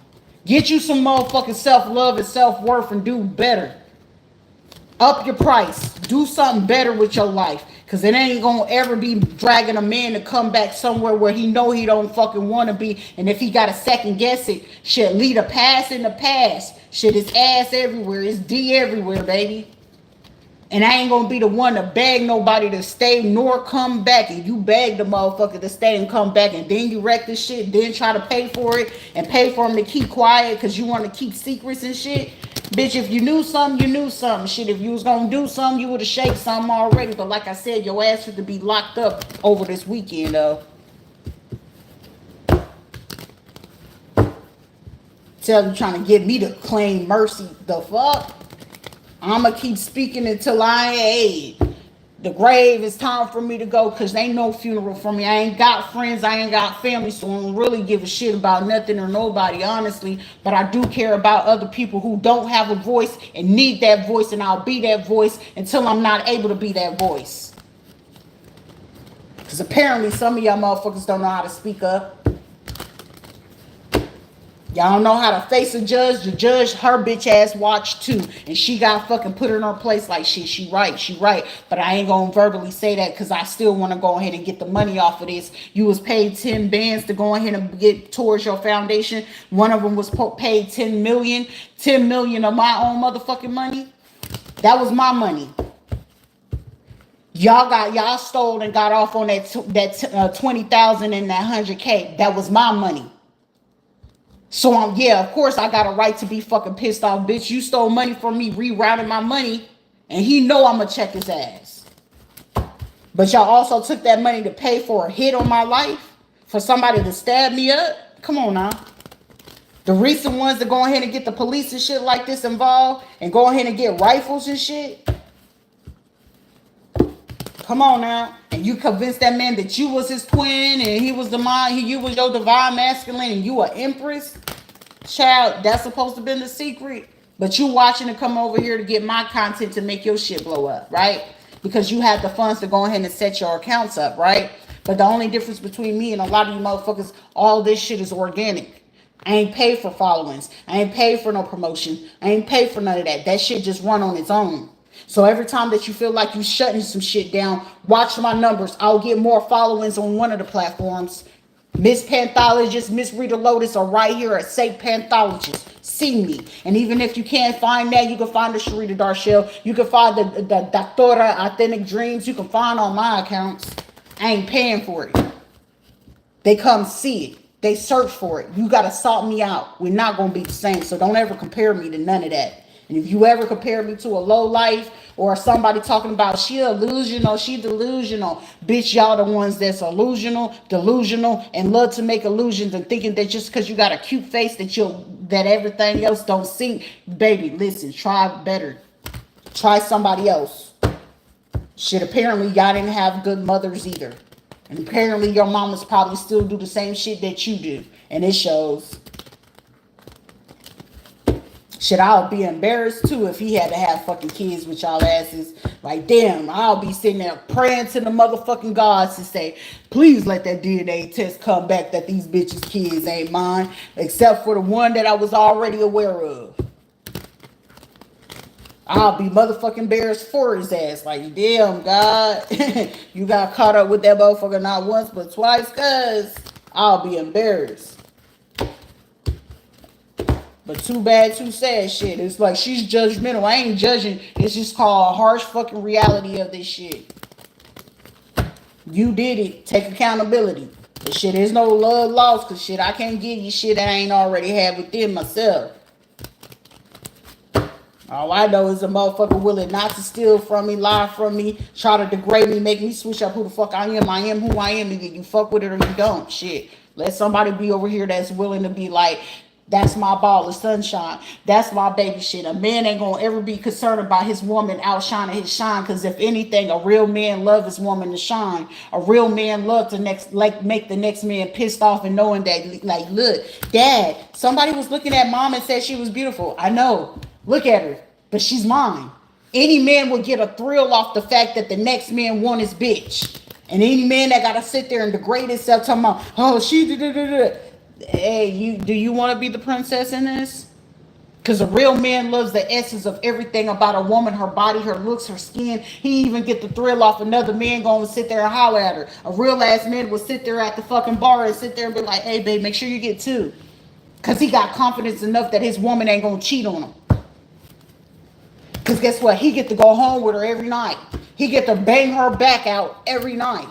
Get you some motherfucking self-love and self-worth and do better. Up your price. Do something better with your life. Because it ain't going to ever be dragging a man to come back somewhere where he know he don't fucking want to be. And if he got to second guess it, shit, lead a pass in the past. Shit, his ass everywhere. His D everywhere, baby. And I ain't gonna be the one to beg nobody to stay nor come back. And you beg the motherfucker to stay and come back, and then you wreck this shit, then try to pay for it and pay for him to keep quiet because you want to keep secrets and shit. Bitch, if you knew something, you knew something. Shit, if you was gonna do something, you would have shaked something already. But like I said, your ass had to be locked up over this weekend, though. Tell you trying to get me to claim mercy. The fuck? I'ma keep speaking until the grave is time for me to go, because there ain't no funeral for me. I ain't got friends, I ain't got family, so I don't really give a shit about nothing or nobody, honestly. But I do care about other people who don't have a voice and need that voice, and I'll be that voice until I'm not able to be that voice. Because apparently some of y'all motherfuckers don't know how to speak up. Y'all don't know how to face a judge. The judge, her bitch ass watched too. And she got fucking put in her place like shit. She right. But I ain't gonna verbally say that because I still want to go ahead and get the money off of this. You was paid 10 bands to go ahead and get towards your foundation. One of them was paid 10 million. 10 million of my own motherfucking money. That was my money. Y'all stole and got off on that 20,000 and that 100K. That was my money. So yeah, of course I got a right to be fucking pissed off, bitch. You stole money from me, rerouted my money, and he know I'ma check his ass. But y'all also took that money to pay for a hit on my life, for somebody to stab me up. Come on now. The recent ones that go ahead and get the police and shit like this involved, and go ahead and get rifles and shit. Come on now. And you convinced that man that you was his twin and he was you was your divine masculine and you an empress? Child, that's supposed to be the secret. But you watching to come over here to get my content to make your shit blow up, right? Because you have the funds to go ahead and set your accounts up, right? But the only difference between me and a lot of you motherfuckers, all this shit is organic. I ain't paid for followings. I ain't paid for no promotion. I ain't paid for none of that. That shit just run on its own. So every time that you feel like you shutting some shit down, watch my numbers. I'll get more followings on one of the platforms. Miss Panthologist, Miss Rita Lotus are right here at Safe Panthologist. See me. And even if you can't find that, you can find the Sharita Darshell. You can find the Doctora Authentic Dreams. You can find on my accounts. I ain't paying for it. They come see it. They search for it. You got to salt me out. We're not going to be the same. So don't ever compare me to none of that. And if you ever compare me to a low life or somebody talking about she illusional, she delusional, bitch, y'all the ones that's illusional, delusional, and love to make illusions and thinking that just because you got a cute face that everything else don't sink. Baby, listen, try better. Try somebody else. Shit, apparently y'all didn't have good mothers either. And apparently your mamas probably still do the same shit that you do. And it shows. Shit, I'll be embarrassed too if he had to have fucking kids with y'all asses. Like, damn, I'll be sitting there praying to the motherfucking gods to say, please let that DNA test come back that these bitches' kids ain't mine. Except for the one that I was already aware of. I'll be motherfucking embarrassed for his ass. Like, damn, God. You got caught up with that motherfucker not once but twice, cuz. I'll be embarrassed. But too bad, too sad shit. It's like she's judgmental. I ain't judging. It's just called a harsh fucking reality of this shit. You did it. Take accountability. But shit, there's no love lost. Cause shit, I can't give you shit that I ain't already had within myself. All I know is a motherfucker willing not to steal from me, lie from me, try to degrade me, make me switch up who the fuck I am. I am who I am. Either you fuck with it or you don't. Shit. Let somebody be over here that's willing to be like, that's my ball of sunshine. That's my baby shit. A man ain't gonna ever be concerned about his woman outshining his shine. Cause if anything, a real man love his woman to shine. A real man love to make the next man pissed off and knowing that, like, look, dad, somebody was looking at mom and said she was beautiful. I know. Look at her. But she's mine. Any man will get a thrill off the fact that the next man won his bitch. And any man that gotta sit there and degrade himself talking about, oh, she did. Hey, do you want to be the princess in this? Because a real man loves the essence of everything about a woman, her body, her looks, her skin. He even get the thrill off another man going to sit there and holler at her. A real ass man will sit there at the fucking bar and sit there and be like, hey, babe, make sure you get two. Because he got confidence enough that his woman ain't going to cheat on him. Because guess what? He get to go home with her every night. He get to bang her back out every night.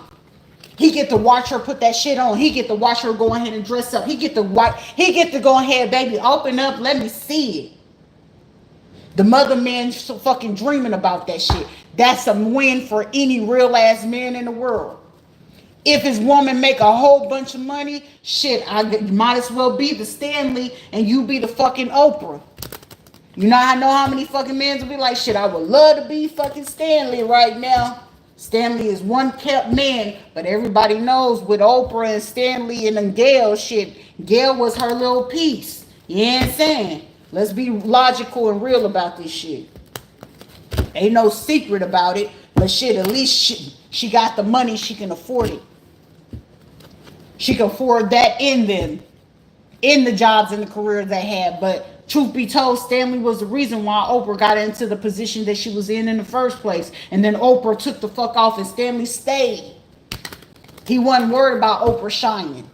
He get to watch her put that shit on. He get to watch her go ahead and dress up. He get to go ahead, baby, open up, let me see it. The mother man's so fucking dreaming about that shit. That's a win for any real ass man in the world. If his woman make a whole bunch of money, shit, I might as well be the Stanley and you be the fucking Oprah. You know, I know how many fucking men will be like, shit, I would love to be fucking Stanley right now. Stanley is one kept man, but everybody knows with Oprah and Stanley and then Gail, shit, Gail was her little piece. You know what I'm saying? Let's be logical and real about this shit. Ain't no secret about it, but shit, at least she got the money, she can afford it. She can afford that in the jobs and the career they had, but truth be told, Stanley was the reason why Oprah got into the position that she was in the first place. And then Oprah took the fuck off and Stanley stayed. He wasn't worried about Oprah shining.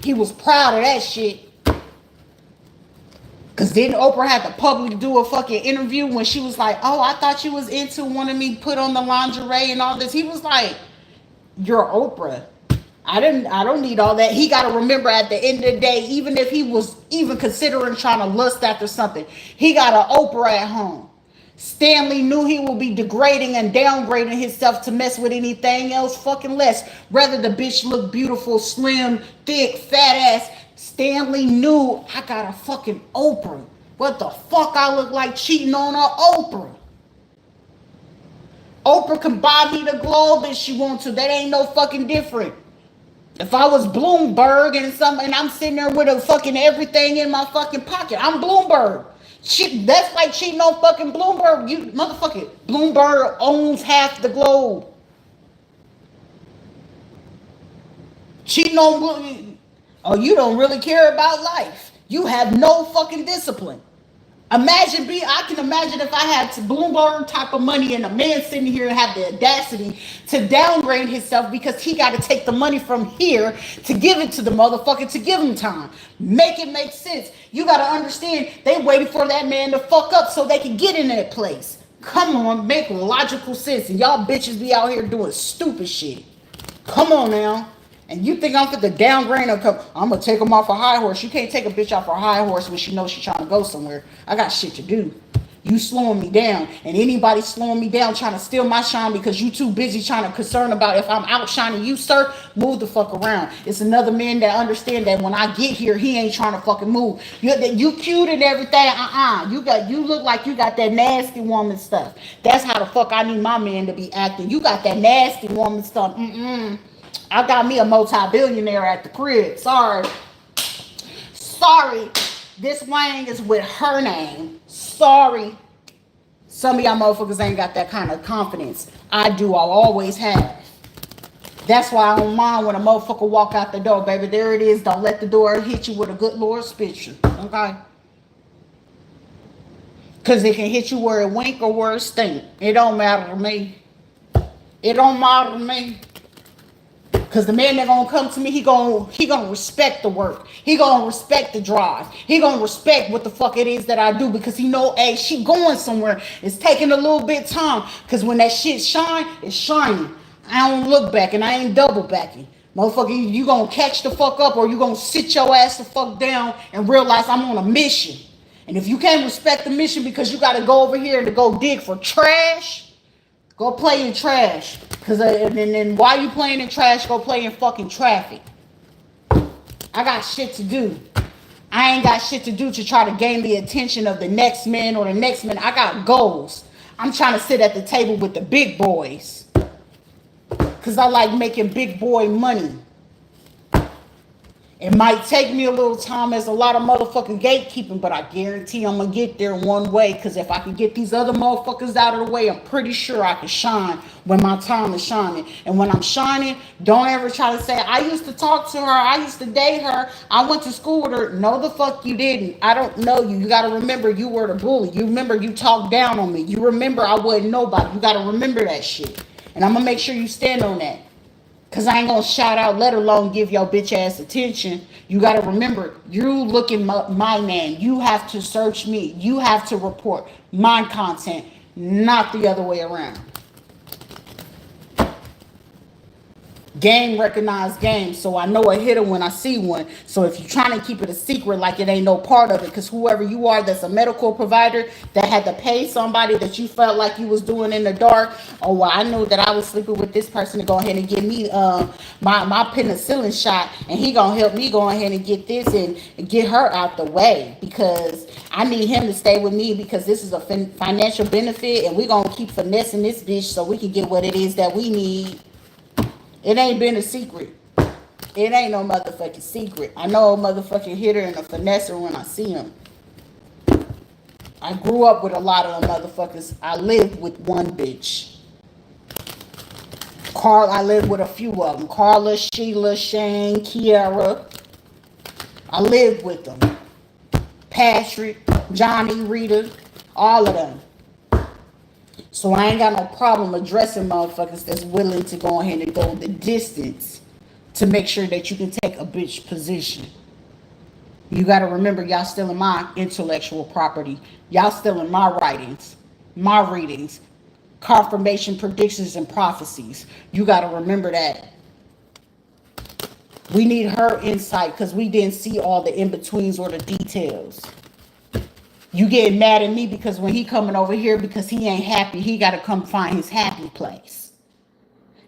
He was proud of that shit. Because then Oprah had to publicly do a fucking interview when she was like, oh, I thought you was into wanting me to put on the lingerie and all this. He was like, you're Oprah. I don't need all that. He got to remember at the end of the day, even if he was even considering trying to lust after something, he got an Oprah at home. Stanley knew he would be degrading and downgrading himself to mess with anything else fucking less. Rather the bitch look beautiful, slim, thick, fat ass. Stanley knew I got a fucking Oprah. What the fuck I look like cheating on her Oprah? Oprah can buy me the globe if she wants to. That ain't no fucking different. If I was Bloomberg and I'm sitting there with a fucking everything in my fucking pocket, I'm Bloomberg. Shit, that's like cheating on fucking Bloomberg. You motherfucker, Bloomberg owns half the globe. Cheating on Bloomberg. Oh, you don't really care about life. You have no fucking discipline. I can imagine if I had Bloomberg type of money and a man sitting here and have the audacity to downgrade himself because he got to take the money from here to give it to the motherfucker to give him time. Make it make sense. You got to understand they waited for that man to fuck up so they can get in that place. Come on, make logical sense. And y'all bitches be out here doing stupid shit. Come on now. And you think I'm fit to downgrade or come? I'm gonna take them off a high horse. You can't take a bitch off a high horse when she knows she's trying to go somewhere. I got shit to do. You slowing me down, and anybody slowing me down trying to steal my shine because you too busy trying to concern about if I'm outshining you, sir. Move the fuck around. It's another man that understand that when I get here, he ain't trying to fucking move. You cute and everything. You look like you got that nasty woman stuff. That's how the fuck I need my man to be acting. You got that nasty woman stuff. I got me a multi-billionaire at the crib. Sorry. This Wang is with her name. Sorry. Some of y'all motherfuckers ain't got that kind of confidence. I do. I always have. That's why I don't mind when a motherfucker walk out the door, baby. There it is. Don't let the door hit you with a good Lord spit you. Okay? Because it can hit you where it wink or where it stink. It don't matter to me. It don't matter to me. Because the man that gonna come to me, he gonna respect the work. He gonna respect the drive. He gonna respect what the fuck it is that I do because he know, hey, she going somewhere. It's taking a little bit of time. Because when that shit shine, it's shining. I don't look back and I ain't double backing. Motherfucker, you gonna catch the fuck up or you gonna sit your ass the fuck down and realize I'm on a mission. And if you can't respect the mission because you gotta go over here to go dig for trash, go play in trash. Cause and then while you playing in trash, go play in fucking traffic. I got shit to do. I ain't got shit to do to try to gain the attention of the next man or the next man. I got goals. I'm trying to sit at the table with the big boys. Cause I like making big boy money. It might take me a little time as a lot of motherfucking gatekeeping, but I guarantee I'm going to get there one way. Because if I can get these other motherfuckers out of the way, I'm pretty sure I can shine when my time is shining. And when I'm shining, don't ever try to say, I used to talk to her. I used to date her. I went to school with her. No, the fuck you didn't. I don't know you. You got to remember you were the bully. You remember you talked down on me. You remember I wasn't nobody. You got to remember that shit. And I'm going to make sure you stand on that. Because I ain't going to shout out, let alone give your bitch ass attention. You got to remember, you looking my man. You have to search me. You have to report my content, not the other way around. Game recognized game, so I know a hitter when I see one. So if you're trying to keep it a secret like it ain't no part of it, because whoever you are that's a medical provider that had to pay somebody that you felt like you was doing in the dark, oh well, I knew that I was sleeping with this person to go ahead and give me my penicillin shot, and he gonna help me go ahead and get this and get her out the way because I need him to stay with me because this is a financial benefit, and we gonna keep finessing this bitch so we can get what it is that we need. It ain't been a secret. It ain't no motherfucking secret. I know a motherfucking hitter and a finesser when I see him. I grew up with a lot of them motherfuckers. I lived with one bitch. I lived with a few of them. Carla, Sheila, Shane, Kiara. I lived with them. Patrick, Johnny, Rita, all of them. So I ain't got no problem addressing motherfuckers that's willing to go ahead and go the distance to make sure that you can take a bitch position. You got to remember, y'all still in my intellectual property. Y'all still in my writings, my readings, confirmation, predictions, and prophecies. You got to remember that. We need her insight because we didn't see all the in-betweens or the details. You getting mad at me because when he coming over here because he ain't happy, he got to come find his happy place.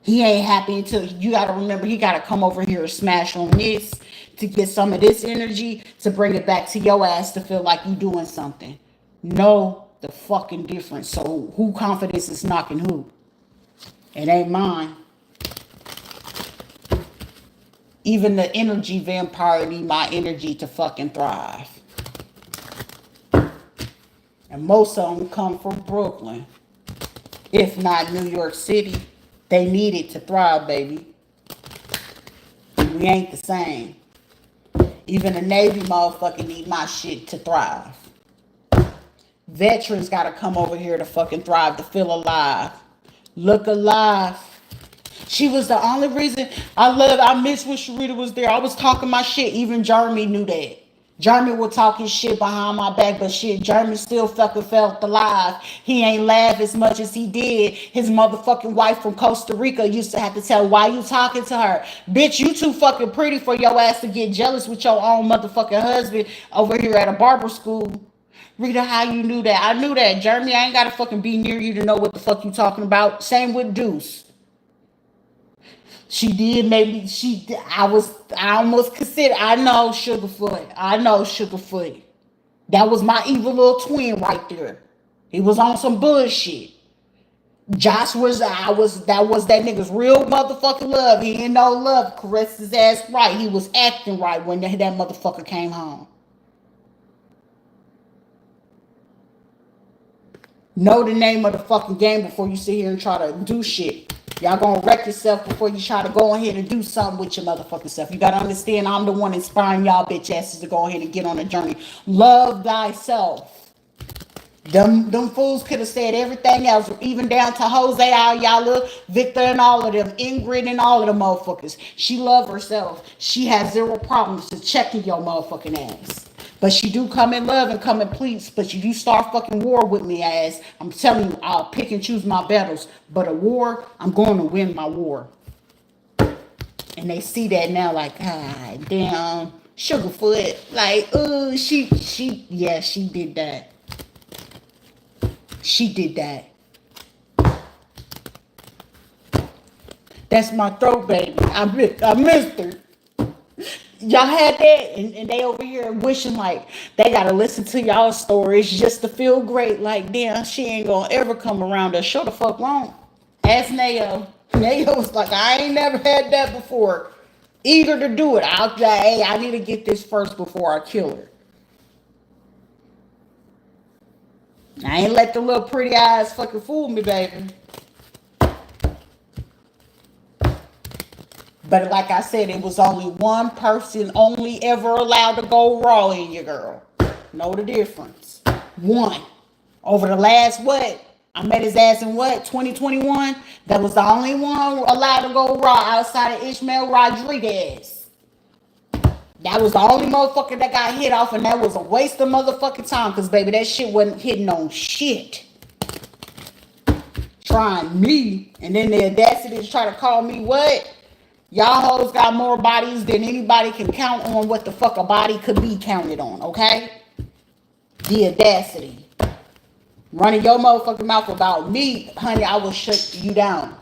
He ain't happy until you got to remember he got to come over here and smash on this to get some of this energy to bring it back to your ass to feel like you doing something. Know the fucking difference. So who confidence is knocking who? It ain't mine. Even the energy vampire need my energy to fucking thrive. And most of them come from Brooklyn. If not New York City. They need it to thrive, baby. We ain't the same. Even the Navy motherfucking need my shit to thrive. Veterans gotta come over here to fucking thrive, to feel alive. Look alive. She was the only reason I miss when Rita was there. I was talking my shit. Even Jeremy knew that. Jeremy was talking shit behind my back, but shit, Jeremy still fucking felt alive. He ain't laugh as much as he did. His motherfucking wife from Costa Rica used to have to tell, why you talking to her? Bitch, you too fucking pretty for your ass to get jealous with your own motherfucking husband over here at a barber school. Rita, how you knew that? I knew that. Jeremy, I ain't gotta fucking be near you to know what the fuck you talking about. Same with Deuce. She did maybe I almost consider I know Sugarfoot. I know Sugarfoot. That was my evil little twin right there. He was on some bullshit. Josh was that was that nigga's real motherfucking love. He ain't no love. Caressed his ass right. He was acting right when that motherfucker came home. Know the name of the fucking game before you sit here and try to do shit. Y'all gonna wreck yourself before you try to go ahead and do something with your motherfucking self. You gotta understand I'm the one inspiring y'all bitch asses to go ahead and get on a journey. Love thyself. Them fools could have said everything else, even down to Jose, all y'all little Victor and all of them, Ingrid and all of them motherfuckers. She love herself. She has zero problems to checking your motherfucking ass. But she do come in love and come in please. But you do start fucking war with me, ass. I'm telling you, I'll pick and choose my battles. But a war, I'm going to win my war. And they see that now like, God damn, Sugarfoot. Like, yeah, she did that. She did that. That's my throat, baby. I missed her. Y'all had that, and they over here wishing like they gotta listen to y'all stories just to feel great. Like, damn, she ain't gonna ever come around us. Show the fuck wrong. Ask Nayo. Nayo was like, I ain't never had that before. Eager to do it. I'll say, hey, I need to get this first before I kill her. I ain't let the little pretty eyes fucking fool me, baby. But like I said, it was only one person only ever allowed to go raw in you, girl. Know the difference. One. Over the last what? I met his ass in what? 2021? That was the only one allowed to go raw outside of Ishmael Rodriguez. That was the only motherfucker that got hit off, and that was a waste of motherfucking time, because, baby, that shit wasn't hitting on shit. Trying me, and then the audacity to try to call me what? Y'all hoes got more bodies than anybody can count on what the fuck a body could be counted on, okay? The audacity. Running your motherfucking mouth about me, honey, I will shut you down.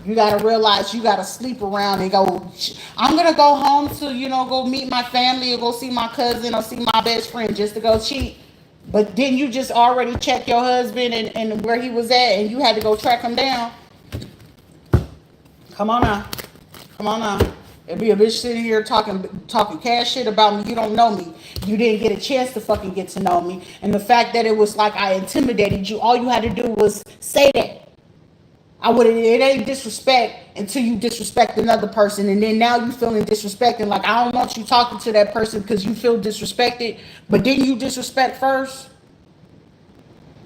You gotta realize you gotta sleep around and go, I'm gonna go home to, go meet my family or go see my cousin or see my best friend just to go cheat. But didn't you just already check your husband and where he was at and you had to go track him down? Come on now. Come on now. It'd be a bitch sitting here talking cash shit about me. You don't know me. You didn't get a chance to fucking get to know me. And the fact that it was like I intimidated you, all you had to do was say that. It ain't disrespect until you disrespect another person. And then now you feeling disrespected. Like, I don't want you talking to that person because you feel disrespected. But didn't you disrespect first?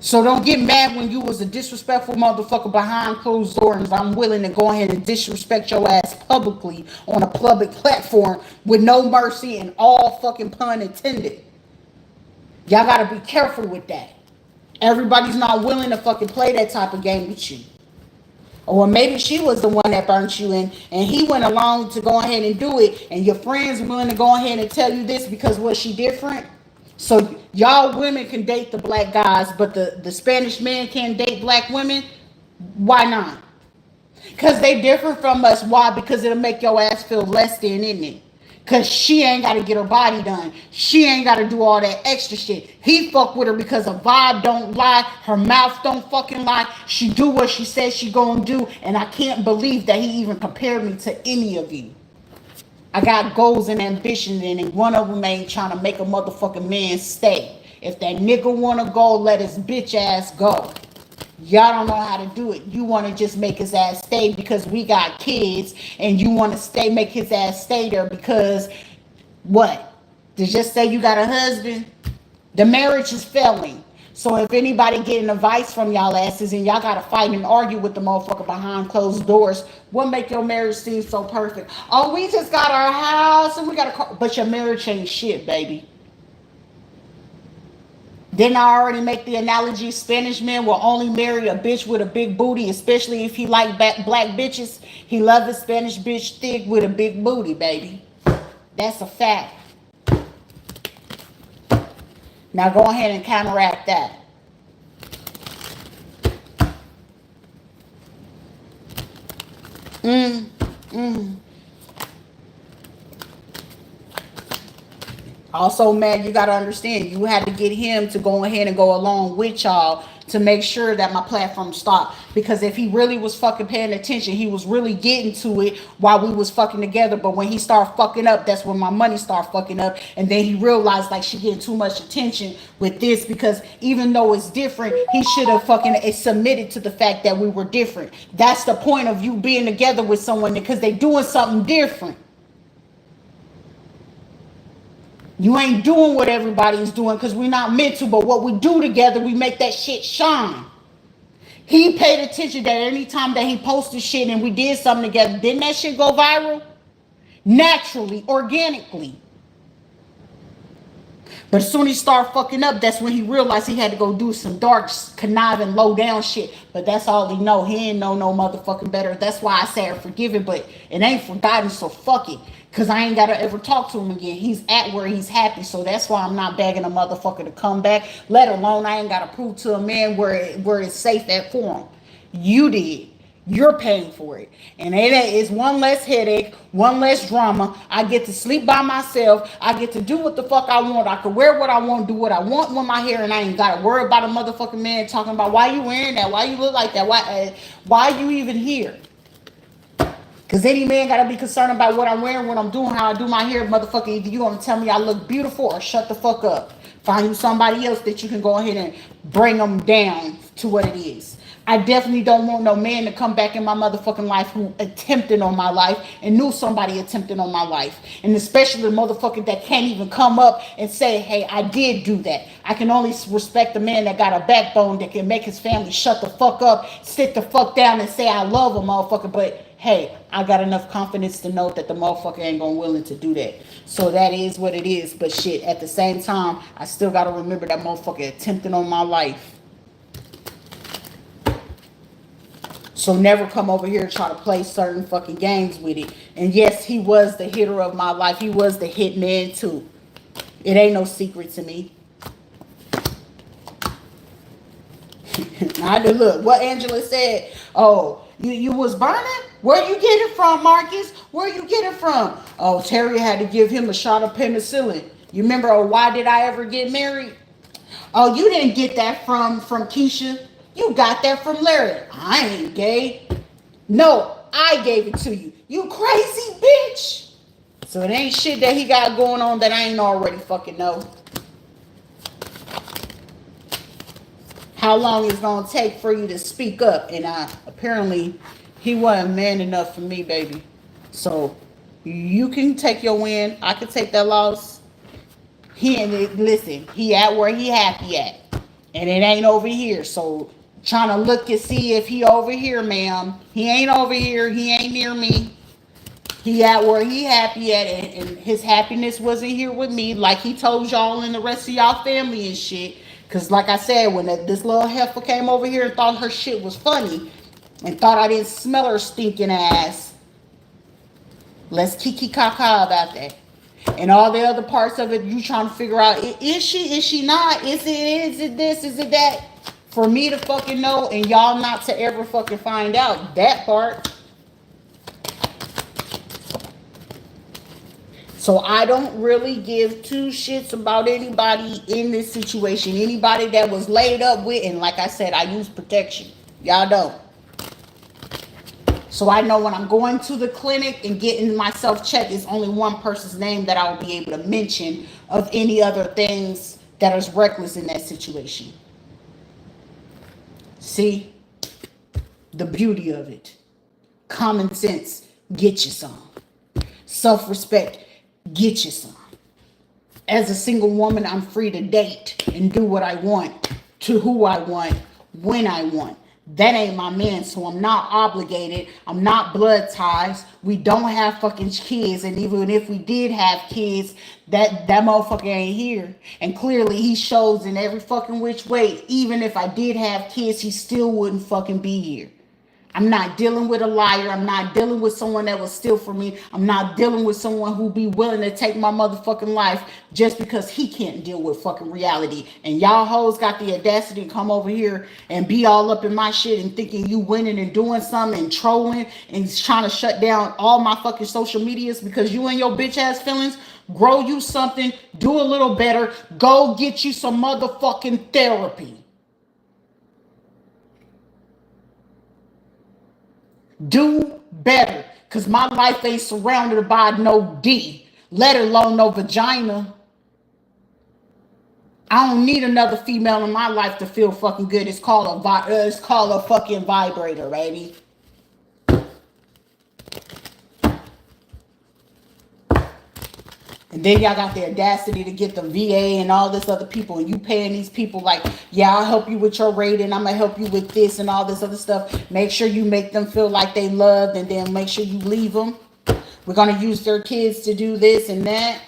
So don't get mad when you was a disrespectful motherfucker behind closed doors. I'm willing to go ahead and disrespect your ass publicly on a public platform with no mercy and all fucking pun intended. Y'all gotta be careful with that. Everybody's not willing to fucking play that type of game with you. Or maybe she was the one that burnt you in and he went along to go ahead and do it, and your friends willing to go ahead and tell you this because was she different? So y'all women can date the black guys, but the Spanish man can't date black women? Why not? Because they different from us. Why? Because it'll make your ass feel less than, isn't it? Because she ain't got to get her body done. She ain't got to do all that extra shit. He fuck with her because her vibe don't lie. Her mouth don't fucking lie. She do what she says she gonna do. And I can't believe that he even compared me to any of you. I got goals and ambitions, and one of them ain't trying to make a motherfucking man stay. If that nigga want to go, let his bitch ass go. Y'all don't know how to do it. You want to just make his ass stay because we got kids, and you want to make his ass stay there because what? To just say you got a husband? The marriage is failing. So if anybody getting advice from y'all asses and y'all gotta fight and argue with the motherfucker behind closed doors, what make your marriage seem so perfect? Oh, we just got our house and we got a car, but your marriage ain't shit, baby. Didn't I already make the analogy? Spanish men will only marry a bitch with a big booty, especially if he like black bitches. He love a Spanish bitch thick with a big booty, baby. That's a fact. Now go ahead and counteract that. Also, man, you got to understand, you had to get him to go ahead and go along with y'all to make sure that my platform stopped. Because if he really was fucking paying attention, he was really getting to it while we was fucking together. But when he started fucking up, that's when my money started fucking up. And then he realized like she getting too much attention with this, because even though it's different, he should have fucking submitted to the fact that we were different. That's the point of you being together with someone, because they doing something different. You ain't doing what everybody's doing because we're not meant to, but what we do together, we make that shit shine. He paid attention that any time that he posted shit and we did something together, didn't that shit go viral? Naturally, organically. But as soon as he started fucking up, that's when he realized he had to go do some dark, conniving, low down shit. But that's all he know. He ain't know no motherfucking better. That's why I say I forgive him, but it ain't forgotten, so fuck it. Because I ain't got to ever talk to him again. He's at where he's happy. So that's why I'm not begging a motherfucker to come back. Let alone I ain't got to prove to a man where it's safe at for him. You did. You're paying for it. And it's one less headache, one less drama. I get to sleep by myself. I get to do what the fuck I want. I can wear what I want, do what I want with my hair, and I ain't got to worry about a motherfucking man talking about why you wearing that, why you look like that, why you even here. Because any man got to be concerned about what I'm wearing, what I'm doing, how I do my hair, motherfucker. Either you going to tell me I look beautiful or shut the fuck up. Find you somebody else that you can go ahead and bring them down to what it is. I definitely don't want no man to come back in my motherfucking life who attempted on my life and knew somebody attempted on my life. And especially the motherfucker that can't even come up and say, hey, I did do that. I can only respect the man that got a backbone that can make his family shut the fuck up, sit the fuck down and say I love a motherfucker. But hey, I got enough confidence to know that the motherfucker ain't gonna willing to do that. So that is what it is. But shit, at the same time, I still gotta remember that motherfucker attempted on my life. So never come over here and try to play certain fucking games with it. And yes, he was the hitter of my life. He was the hit man too. It ain't no secret to me. I do look what Angela said. Oh, you was burning? Where you get it from, Marcus? Where you get it from? Oh, Terry had to give him a shot of penicillin. You remember, oh, why did I ever get married? Oh, you didn't get that from Keisha. You got that from Larry. I ain't gay. No, I gave it to you. You crazy bitch. So it ain't shit that he got going on that I ain't already fucking know. How long it's gonna take for you to speak up? And apparently he wasn't man enough for me, baby. So you can take your win. I can take that loss. Listen, he at where he happy at. And it ain't over here. So trying to look and see if he over here, ma'am. He ain't over here. He ain't near me. He at where he happy at, and his happiness wasn't here with me, like he told y'all and the rest of y'all family and shit. Because like I said, when this little heifer came over here and thought her shit was funny and thought I didn't smell her stinking ass, let's kiki kaka about that. And all the other parts of it, you trying to figure out, is she not? Is it this? Is it that? For me to fucking know and y'all not to ever fucking find out that part. So I don't really give two shits about anybody in this situation. Anybody that was laid up with, and like I said, I use protection. Y'all don't. So I know when I'm going to the clinic and getting myself checked, it's only one person's name that I will be able to mention of any other things that is reckless in that situation. See? The beauty of it. Common sense, get you some. Self-respect, get you some. As a single woman, I'm free to date and do what I want. to who I want, when I want. That ain't my man, so I'm not obligated. I'm not blood ties. We don't have fucking kids, and even if we did have kids, that motherfucker ain't here. And clearly he shows in every fucking which way. Even if I did have kids, he still wouldn't fucking be here. I'm not dealing with a liar. I'm not dealing with someone that will steal from me. I'm not dealing with someone who be willing to take my motherfucking life just because he can't deal with fucking reality. And y'all hoes got the audacity to come over here and be all up in my shit and thinking you winning and doing something and trolling and trying to shut down all my fucking social medias because you and your bitch ass feelings. Grow you something. Do a little better. Go get you some motherfucking therapy. Do better, because my life ain't surrounded by no D, let alone no vagina. I don't need another female in my life to feel fucking good. It's called a fucking vibrator, baby. And then y'all got the audacity to get the VA and all this other people, and you paying these people like, yeah, I'll help you with your rating, I'm gonna help you with this and all this other stuff. Make sure you make them feel like they loved, and then make sure you leave them. We're gonna use their kids to do this and that.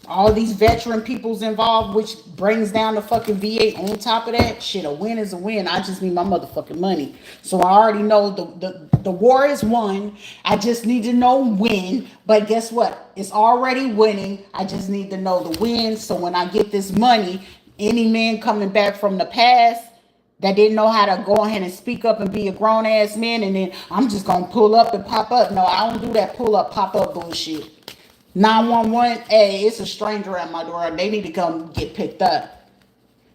All these veteran people's involved, which brings down the fucking VA on top of that. Shit, a win is a win. I just need my motherfucking money. So I already know the war is won. I just need to know when. But guess what? It's already winning. I just need to know the win. So when I get this money, any man coming back from the past that didn't know how to go ahead and speak up and be a grown ass man, and then I'm just gonna pull up and pop up. No, I don't do that pull up, pop up bullshit. 911, hey, it's a stranger at my door. They need to come get picked up.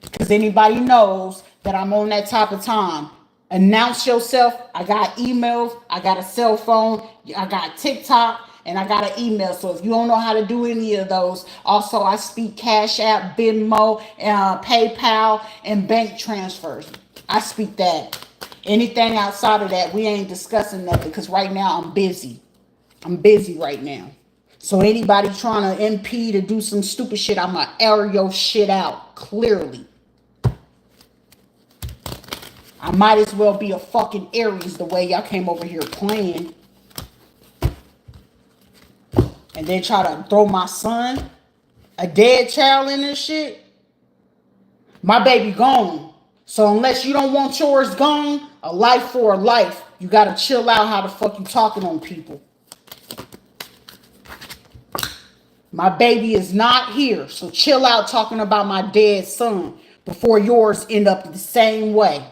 Because anybody knows that I'm on that type of time. Announce yourself. I got emails. I got a cell phone. I got TikTok. And I got an email. So if you don't know how to do any of those, also I speak Cash App, Venmo, PayPal, and bank transfers. I speak that. Anything outside of that, we ain't discussing nothing. Because right now I'm busy. I'm busy right now. So anybody trying to impede or do some stupid shit, I'm going to air your shit out clearly. I might as well be a fucking Aries the way y'all came over here playing. And then try to throw my son, a dead child, in this shit. My baby gone. So unless you don't want yours gone, a life for a life, you got to chill out how the fuck you talking on people. My baby is not here, so chill out talking about my dead son before yours end up the same way.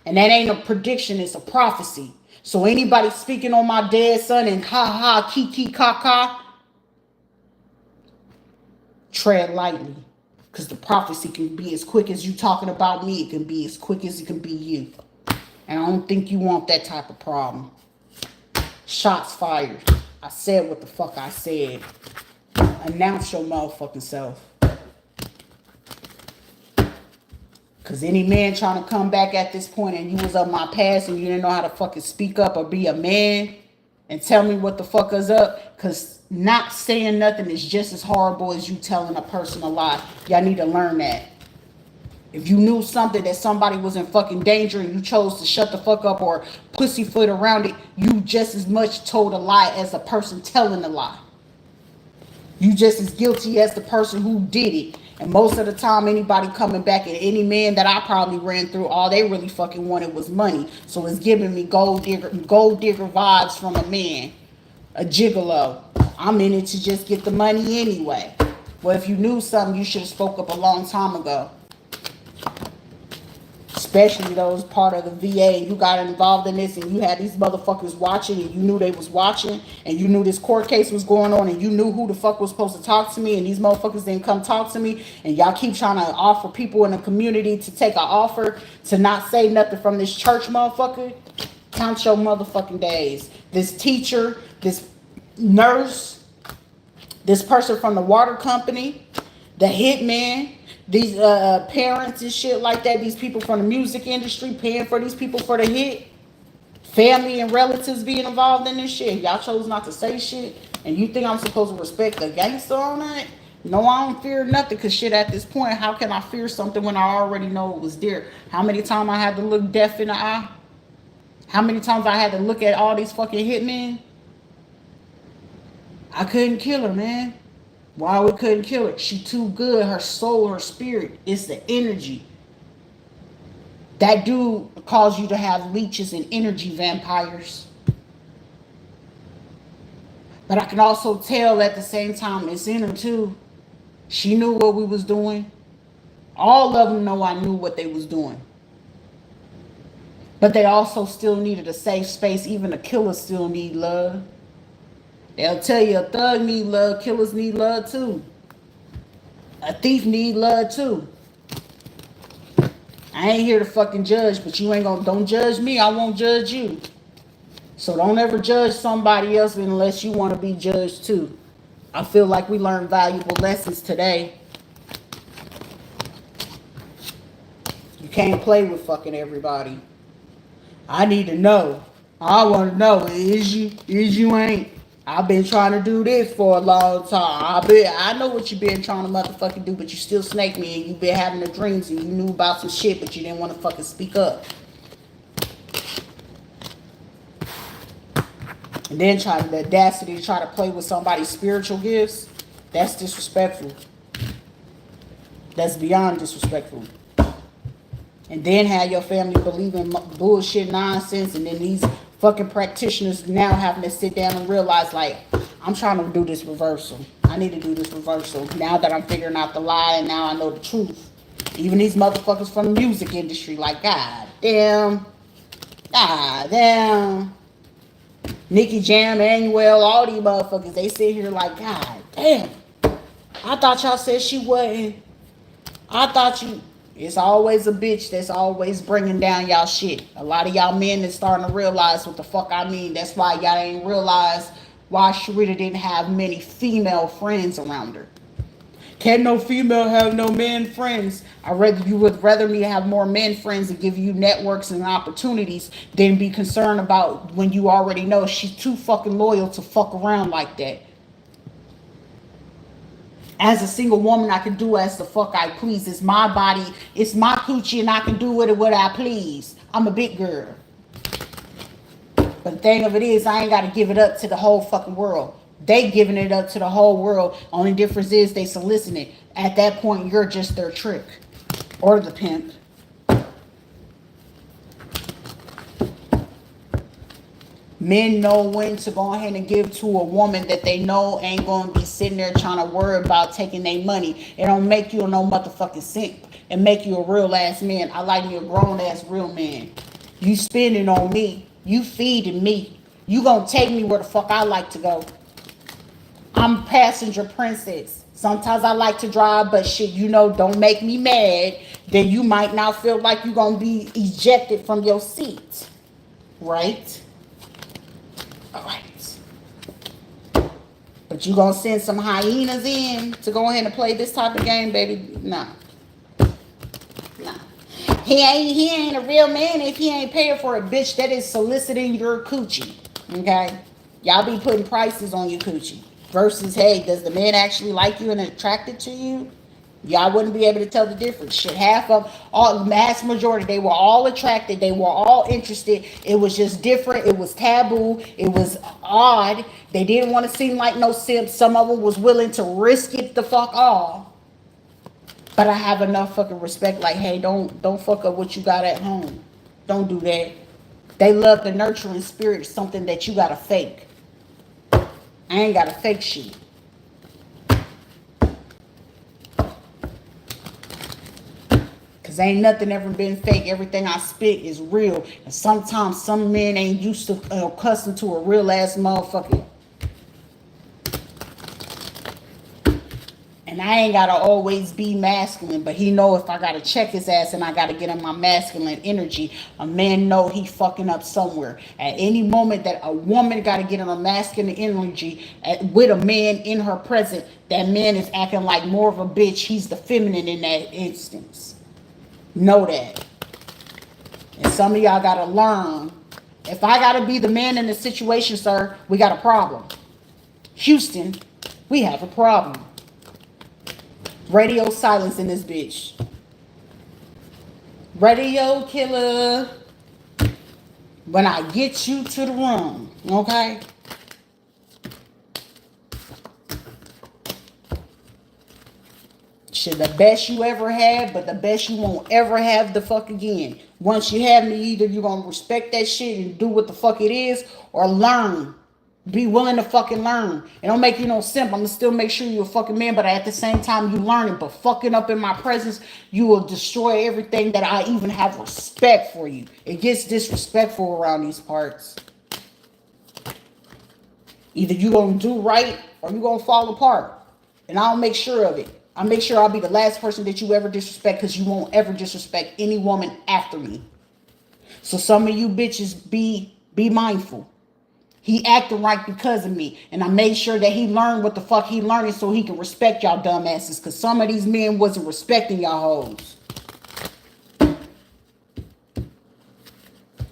And that ain't a prediction, it's a prophecy. So anybody speaking on my dead son and ha ha, kiki, kaka, tread lightly. Because the prophecy can be as quick as you talking about me, it can be as quick as it can be you. And I don't think you want that type of problem. Shots fired. I said what the fuck I said. Announce your motherfucking self. Because any man trying to come back at this point and you was of my past and you didn't know how to fucking speak up or be a man and tell me what the fuck is up. Because not saying nothing is just as horrible as you telling a person a lie. Y'all need to learn that. If you knew something that somebody was in fucking danger and you chose to shut the fuck up or pussyfoot around it, you just as much told a lie as the person telling the lie. You just as guilty as the person who did it. And most of the time, anybody coming back at any man that I probably ran through, all they really fucking wanted was money. So it's giving me gold digger vibes from a man, a gigolo. I'm in it to just get the money anyway. Well, if you knew something, you should have spoke up a long time ago. Especially those part of the VA, you got involved in this and you had these motherfuckers watching and you knew they was watching and you knew this court case was going on and you knew who the fuck was supposed to talk to me and these motherfuckers didn't come talk to me and y'all keep trying to offer people in the community to take an offer to not say nothing from this church motherfucker. Count your motherfucking days. This teacher, this nurse, this person from the water company, the hitman, these parents and shit like that, these people from the music industry paying for these people for the hit, family and relatives being involved in this shit. Y'all chose not to say shit, and you think I'm supposed to respect the gangster on that? No, I don't fear nothing, because shit, at this point, how can I fear something when I already know it was there? How many times I had to look death in the eye? How many times I had to look at all these fucking hitmen? I couldn't kill her, man. Why we couldn't kill her? She too good. Her soul, her spirit. It's the energy. That dude caused you to have leeches and energy vampires. But I can also tell at the same time it's in her too. She knew what we was doing. All of them know I knew what they was doing. But they also still needed a safe space. Even a killer still need love. They'll tell you a thug need love. Killers need love too. A thief need love too. I ain't here to fucking judge, but you ain't gonna, don't judge me, I won't judge you. So don't ever judge somebody else unless you want to be judged too. I feel like we learned valuable lessons today. You can't play with fucking everybody. I need to know. I want to know, is you ain't. I've been trying to do this for a long time. I know what you've been trying to motherfucking do, but you still snake me, and you've been having the dreams, and you knew about some shit, but you didn't want to fucking speak up. And then try the audacity to try to play with somebody's spiritual gifts. That's disrespectful. That's beyond disrespectful. And then have your family believing bullshit nonsense, and then these fucking practitioners now having to sit down and realize, like, I'm trying to do this reversal. I need to do this reversal now that I'm figuring out the lie and now I know the truth. Even these motherfuckers from the music industry, like, God damn. Nicky Jam, Manuel, all these motherfuckers, they sit here like, God damn. I thought y'all said she wasn't. I thought you. It's always a bitch that's always bringing down y'all shit. A lot of y'all men is starting to realize what the fuck I mean. That's why y'all ain't realize why Rita didn't have many female friends around her. Can no female have no men friends? You would rather me have more men friends and give you networks and opportunities than be concerned about when you already know she's too fucking loyal to fuck around like that. As a single woman, I can do as the fuck I please. It's my body. It's my coochie, and I can do with it what I please. I'm a big girl. But the thing of it is, I ain't got to give it up to the whole fucking world. They giving it up to the whole world. Only difference is they soliciting it. At that point, you're just their trick. Or the pimp. Men know when to go ahead and give to a woman that they know ain't going to be sitting there trying to worry about taking their money. It don't make you no motherfucking simp. It make you a real ass man. I like me a grown ass real man. You spending on me. You feeding me. You gonna take me where the fuck I like to go. I'm passenger princess. Sometimes I like to drive, but shit, don't make me mad. Then you might not feel like you're gonna be ejected from your seat. Right? Alright. But you gonna send some hyenas in to go ahead and play this type of game, baby? Nah. He ain't a real man if he ain't paying for a bitch that is soliciting your coochie. Okay? Y'all be putting prices on your coochie. Versus, hey, does the man actually like you and attracted to you? Y'all wouldn't be able to tell the difference. Shit, mass majority, they were all attracted. They were all interested. It was just different. It was taboo. It was odd. They didn't want to seem like no simps. Some of them was willing to risk it the fuck off. But I have enough fucking respect. Like, hey, don't fuck up what you got at home. Don't do that. They love the nurturing spirit, something that you gotta fake. I ain't gotta fake shit. Cause ain't nothing ever been fake. Everything I spit is real. And sometimes some men ain't used to accustomed to a real ass motherfucker. And I ain't gotta always be masculine, but he know if I gotta check his ass and I gotta get in my masculine energy, a man know he fucking up somewhere. At any moment that a woman gotta get in her masculine energy with a man in her presence, that man is acting like more of a bitch. He's the feminine in that instance. Know that. And some of y'all gotta learn. If I gotta be the man in the situation, sir, we got a problem. Houston, we have a problem. Radio silence in this bitch. Radio killer. When I get you to the room, okay? Shit, the best you ever had, but the best you won't ever have the fuck again. Once you have me, either you're gonna respect that shit and do what the fuck it is, or learn. Be willing to fucking learn. It don't make you no simp. I'm gonna still make sure you're a fucking man, but at the same time, you learn it. But fucking up in my presence, you will destroy everything that I even have respect for you. It gets disrespectful around these parts. Either you gonna do right or you gonna fall apart. And I'll make sure of it. I'll make sure I'll be the last person that you ever disrespect, because you won't ever disrespect any woman after me. So some of you bitches be mindful. He acting right because of me. And I made sure that he learned what the fuck he learning so he can respect y'all dumbasses. Because some of these men wasn't respecting y'all hoes.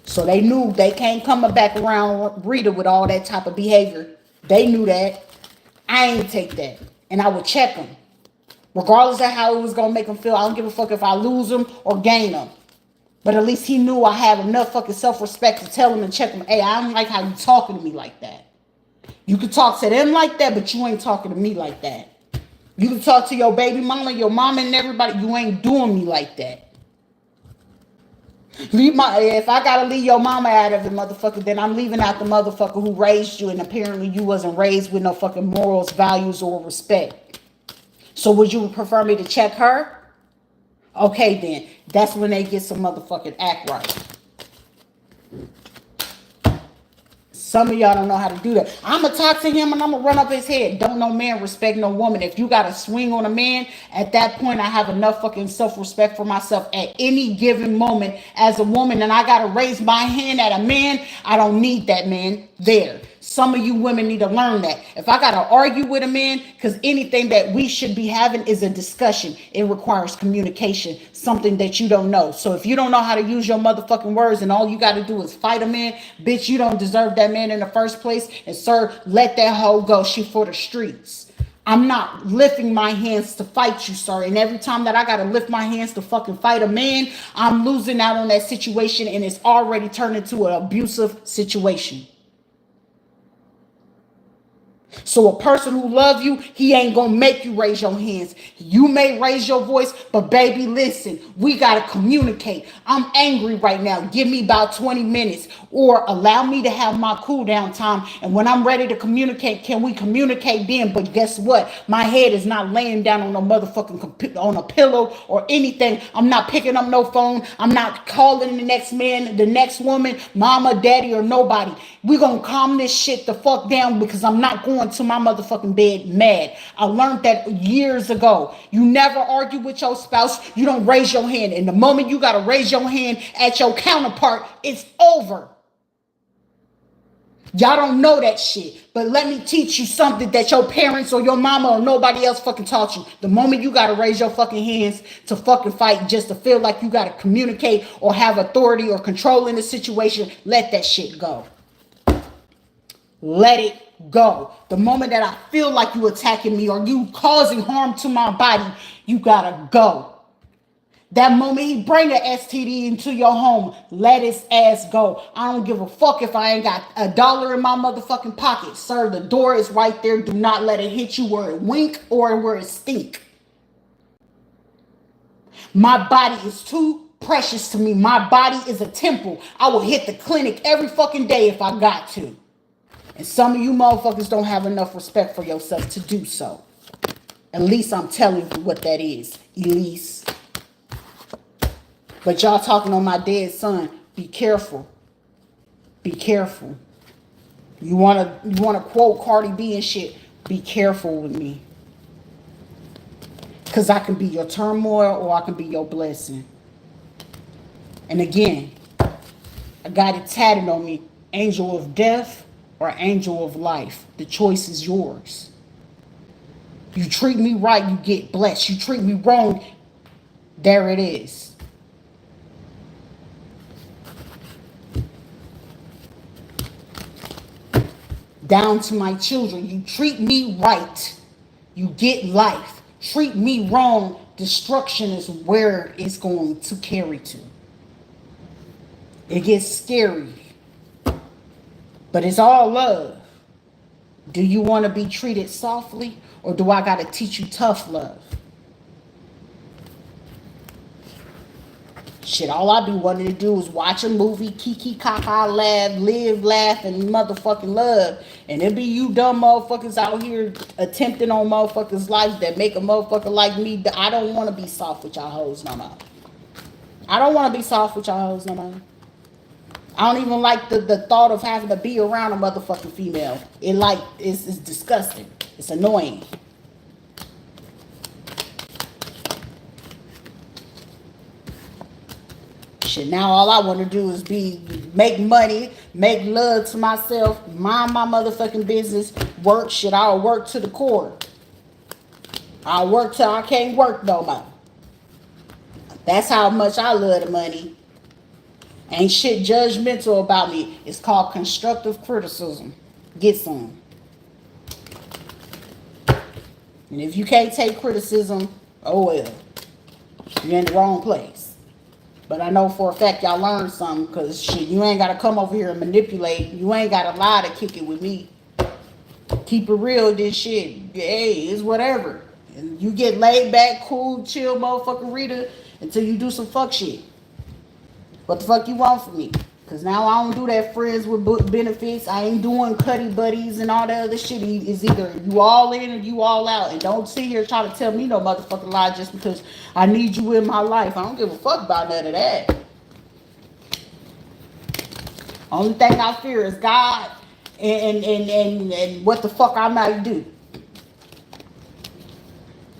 So they knew they can't come back around Rita with all that type of behavior. They knew that. I ain't take that. And I would check them. Regardless of how it was going to make him feel, I don't give a fuck if I lose him or gain him. But at least he knew I had enough fucking self-respect to tell him and check him. Hey, I don't like how you talking to me like that. You can talk to them like that, but you ain't talking to me like that. You can talk to your baby mama, your mama, and everybody. You ain't doing me like that. If I gotta leave your mama out of the motherfucker, then I'm leaving out the motherfucker who raised you, and apparently you wasn't raised with no fucking morals, values, or respect. So would you prefer me to check her? Okay, then. That's when they get some motherfucking act right. Some of y'all don't know how to do that. I'm going to talk to him and I'm going to run up his head. Don't no man respect no woman. If you got to swing on a man, at that point, I have enough fucking self-respect for myself at any given moment as a woman. And I got to raise my hand at a man. I don't need that man there. Some of you women need to learn that. If I got to argue with a man, because anything that we should be having is a discussion. It requires communication, something that you don't know. So if you don't know how to use your motherfucking words and all you got to do is fight a man, bitch, you don't deserve that man in the first place. And sir, let that hoe go. She for the streets. I'm not lifting my hands to fight you, sir. And every time that I got to lift my hands to fucking fight a man, I'm losing out on that situation, and it's already turned into an abusive situation. So a person who loves you, he ain't gonna make you raise your hands. You may raise your voice, but baby, listen, we gotta communicate. I'm angry right now. Give me about 20 minutes, or allow me to have my cool down time. And when I'm ready to communicate, can we communicate then? But guess what? My head is not laying down on no motherfucking on a pillow or anything. I'm not picking up no phone. I'm not calling the next man, the next woman, mama, daddy, or nobody. We gonna calm this shit the fuck down, because I'm not going to my motherfucking bed mad. I learned that years ago. You never argue with your spouse. You don't raise your hand. And the moment you got to raise your hand at your counterpart, it's over. Y'all don't know that shit. But let me teach you something that your parents or your mama or nobody else fucking taught you. The moment you got to raise your fucking hands to fucking fight, just to feel like you got to communicate or have authority or control in the situation, let that shit go. Let it go. The moment that I feel like you attacking me or you causing harm to my body, you gotta go. That moment he bring a STD into your home, let his ass go. I don't give a fuck if I ain't got $1 in my motherfucking pocket. Sir, the door is right there. Do not let it hit you where it wink or where it stink. My body is too precious to me. My body is a temple. I will hit the clinic every fucking day if I got to. And some of you motherfuckers don't have enough respect for yourself to do so. At least I'm telling you what that is, Elise. But y'all talking on my dead son. Be careful. Be careful. You wanna quote Cardi B and shit. Be careful with me. Because I can be your turmoil or I can be your blessing. And again, I got it tatted on me. Angel of death or angel of life. The choice is yours. You treat me right, you get blessed. You treat me wrong, there it is. Down to my children, you treat me right, you get life. treat me wrong, destruction is where it's going to carry to. It gets scary. But it's all love. Do you want to be treated softly, or do I got to teach you tough love? Shit, all I be wanting to do is watch a movie, kiki, kaka, laugh, live, laugh, and motherfucking love. And it be you dumb motherfuckers out here attempting on motherfuckers' lives that make a motherfucker like me. I don't want to be soft with y'all hoes no more. I don't want to be soft with y'all hoes no more. I don't even like the thought of having to be around a motherfucking female. It's disgusting. It's annoying. Shit, now all I want to do is make money, make love to myself, mind my motherfucking business, work. Shit, I'll work to the core. I'll work till I can't work no more. That's how much I love the money. Ain't shit judgmental about me. It's called constructive criticism. Get some. And if you can't take criticism, oh well. You're in the wrong place. But I know for a fact y'all learned something, because shit, you ain't got to come over here and manipulate. You ain't got to lie to kick it with me. Keep it real, this shit. Hey, it's whatever. And you get laid back, cool, chill, motherfucking Rita, until you do some fuck shit. What the fuck you want from me? Because now I don't do that friends with benefits. I ain't doing cutty buddies and all that other shit. It's either you all in or you all out. And don't sit here trying to tell me no motherfucking lie just because I need you in my life. I don't give a fuck about none of that. Only thing I fear is God and what the fuck I might do.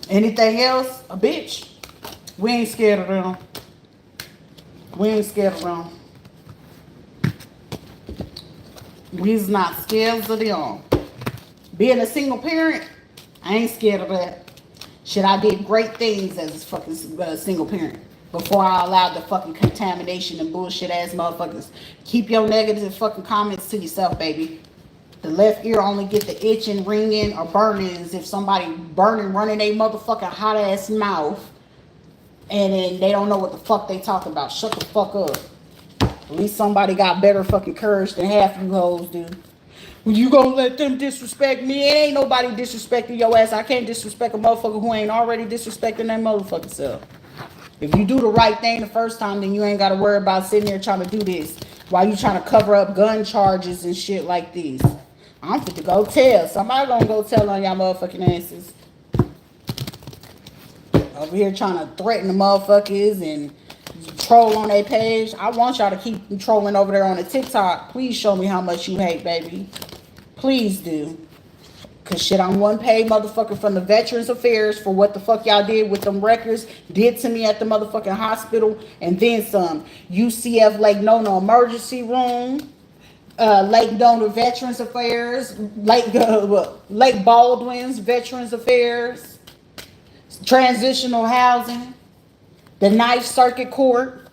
Anything else? A bitch. We ain't scared of them. We ain't scared of them. We's not scared of them. Being a single parent, I ain't scared of that. Shit, I did great things as a fucking single parent before I allowed the fucking contamination and bullshit ass motherfuckers. Keep your negative fucking comments to yourself, baby. The left ear only get the itching, ringing, or burning if somebody burning, running their motherfucking hot ass mouth, and then they don't know what the fuck they talking about. Shut the fuck up. At least somebody got better fucking courage than half you hoes do. Well, you gonna let them disrespect me? It ain't nobody disrespecting your ass. I can't disrespect a motherfucker who ain't already disrespecting that motherfucking self. If you do the right thing the first time, then you ain't gotta worry about sitting there trying to do this while you trying to cover up gun charges and shit like these. I'm fit to go tell. Somebody gonna go tell on y'all motherfucking asses. Over here trying to threaten the motherfuckers and troll on their page. I want y'all to keep trolling over there on the TikTok. Please show me how much you hate, baby. Please do. Cause shit, I'm one paid motherfucker from the Veterans Affairs for what the fuck y'all did with them records, did to me at the motherfucking hospital, and then some. UCF Lake Nona Emergency Room, Lake Nona Veterans Affairs, Lake Baldwin's Veterans Affairs, Transitional Housing, the Ninth Circuit Court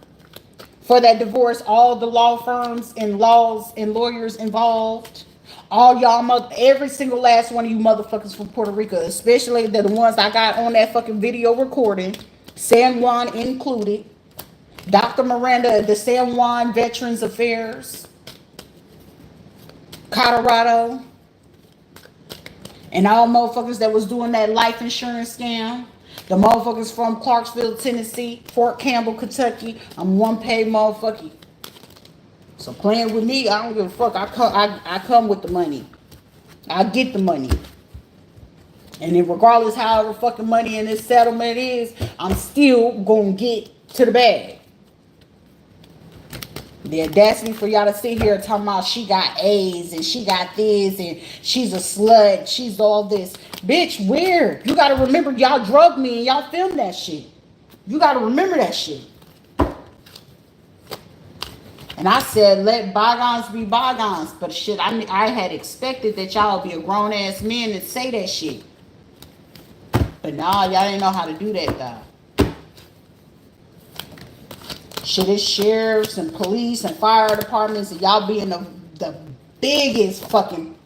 for that divorce, all the law firms and laws and lawyers involved. All y'all, every single last one of you motherfuckers from Puerto Rico, especially the ones I got on that fucking video recording, San Juan included, Dr. Miranda, the San Juan Veterans Affairs, Colorado, and all motherfuckers that was doing that life insurance scam. The motherfuckers from Clarksville, Tennessee, Fort Campbell, Kentucky. I'm one paid motherfucker. So playing with me, I don't give a fuck. I come with the money. I get the money. And then regardless however fucking money in this settlement is, I'm still gonna get to the bag. The audacity for y'all to sit here talking about she got A's and she got this and she's a slut, she's all this. Bitch, where? You gotta remember y'all drugged me and y'all filmed that shit. You gotta remember that shit. And I said, let bygones be bygones. But shit, I had expected that y'all would be a grown ass man and say that shit. But nah, y'all didn't know how to do that though. Shit, it's sheriffs and police and fire departments and y'all being the biggest fucking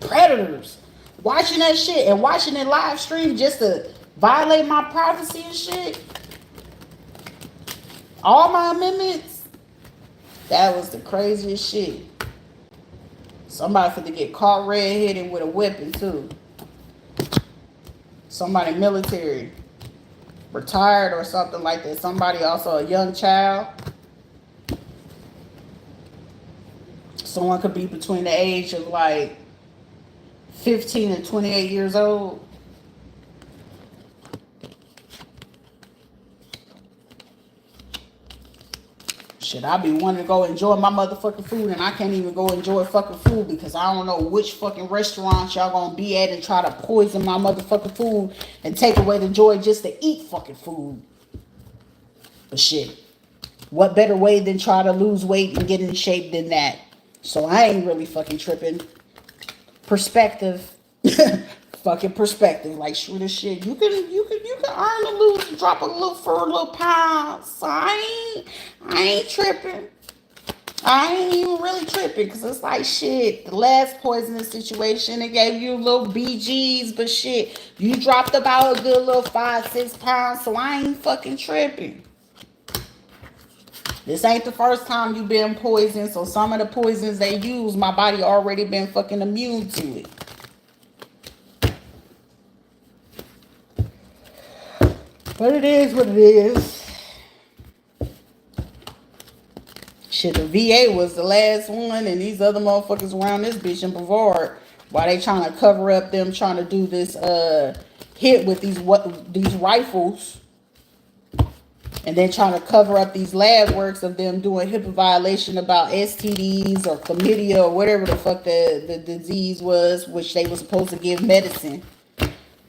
predators. Watching that shit and watching it live stream just to violate my privacy and shit. All my amendments. That was the craziest shit. Somebody finna get caught red-headed with a weapon too. Somebody military, retired or something like that. Somebody also a young child. Someone could be between the age of like 15 and 28 years old. Shit, I be wanting to go enjoy my motherfucking food and I can't even go enjoy fucking food because I don't know which fucking restaurant y'all gonna be at and try to poison my motherfucking food and take away the joy just to eat fucking food. But shit, what better way than try to lose weight and get in shape than that? So I ain't really fucking tripping. Perspective. Fucking perspective. Like, shoot this shit. You can earn a little, drop a little for a little pound. So I ain't tripping. I ain't even really tripping because it's like shit. The last poisonous situation, it gave you little BGs, but shit, you dropped about a good little 5-6 pounds. So I ain't fucking tripping. This ain't the first time you been poisoned. So some of the poisons they use, my body already been fucking immune to it. But it is what it is. Shit, the VA was the last one, and these other motherfuckers around this bitch in Brevard, while they trying to cover up them trying to do this hit with these rifles, and then trying to cover up these lab works of them doing HIPAA violation about STDs or chlamydia or whatever the fuck the disease was, which they were supposed to give medicine,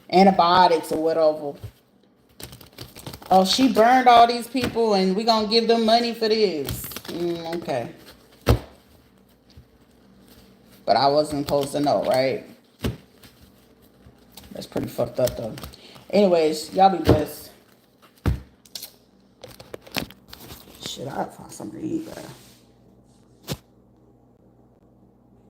antibiotics or whatever. Oh, she burned all these people and we gonna give them money for this. Okay. But I wasn't supposed to know, right? That's pretty fucked up though. Anyways, y'all be blessed. Shit, I gotta find something to eat, man.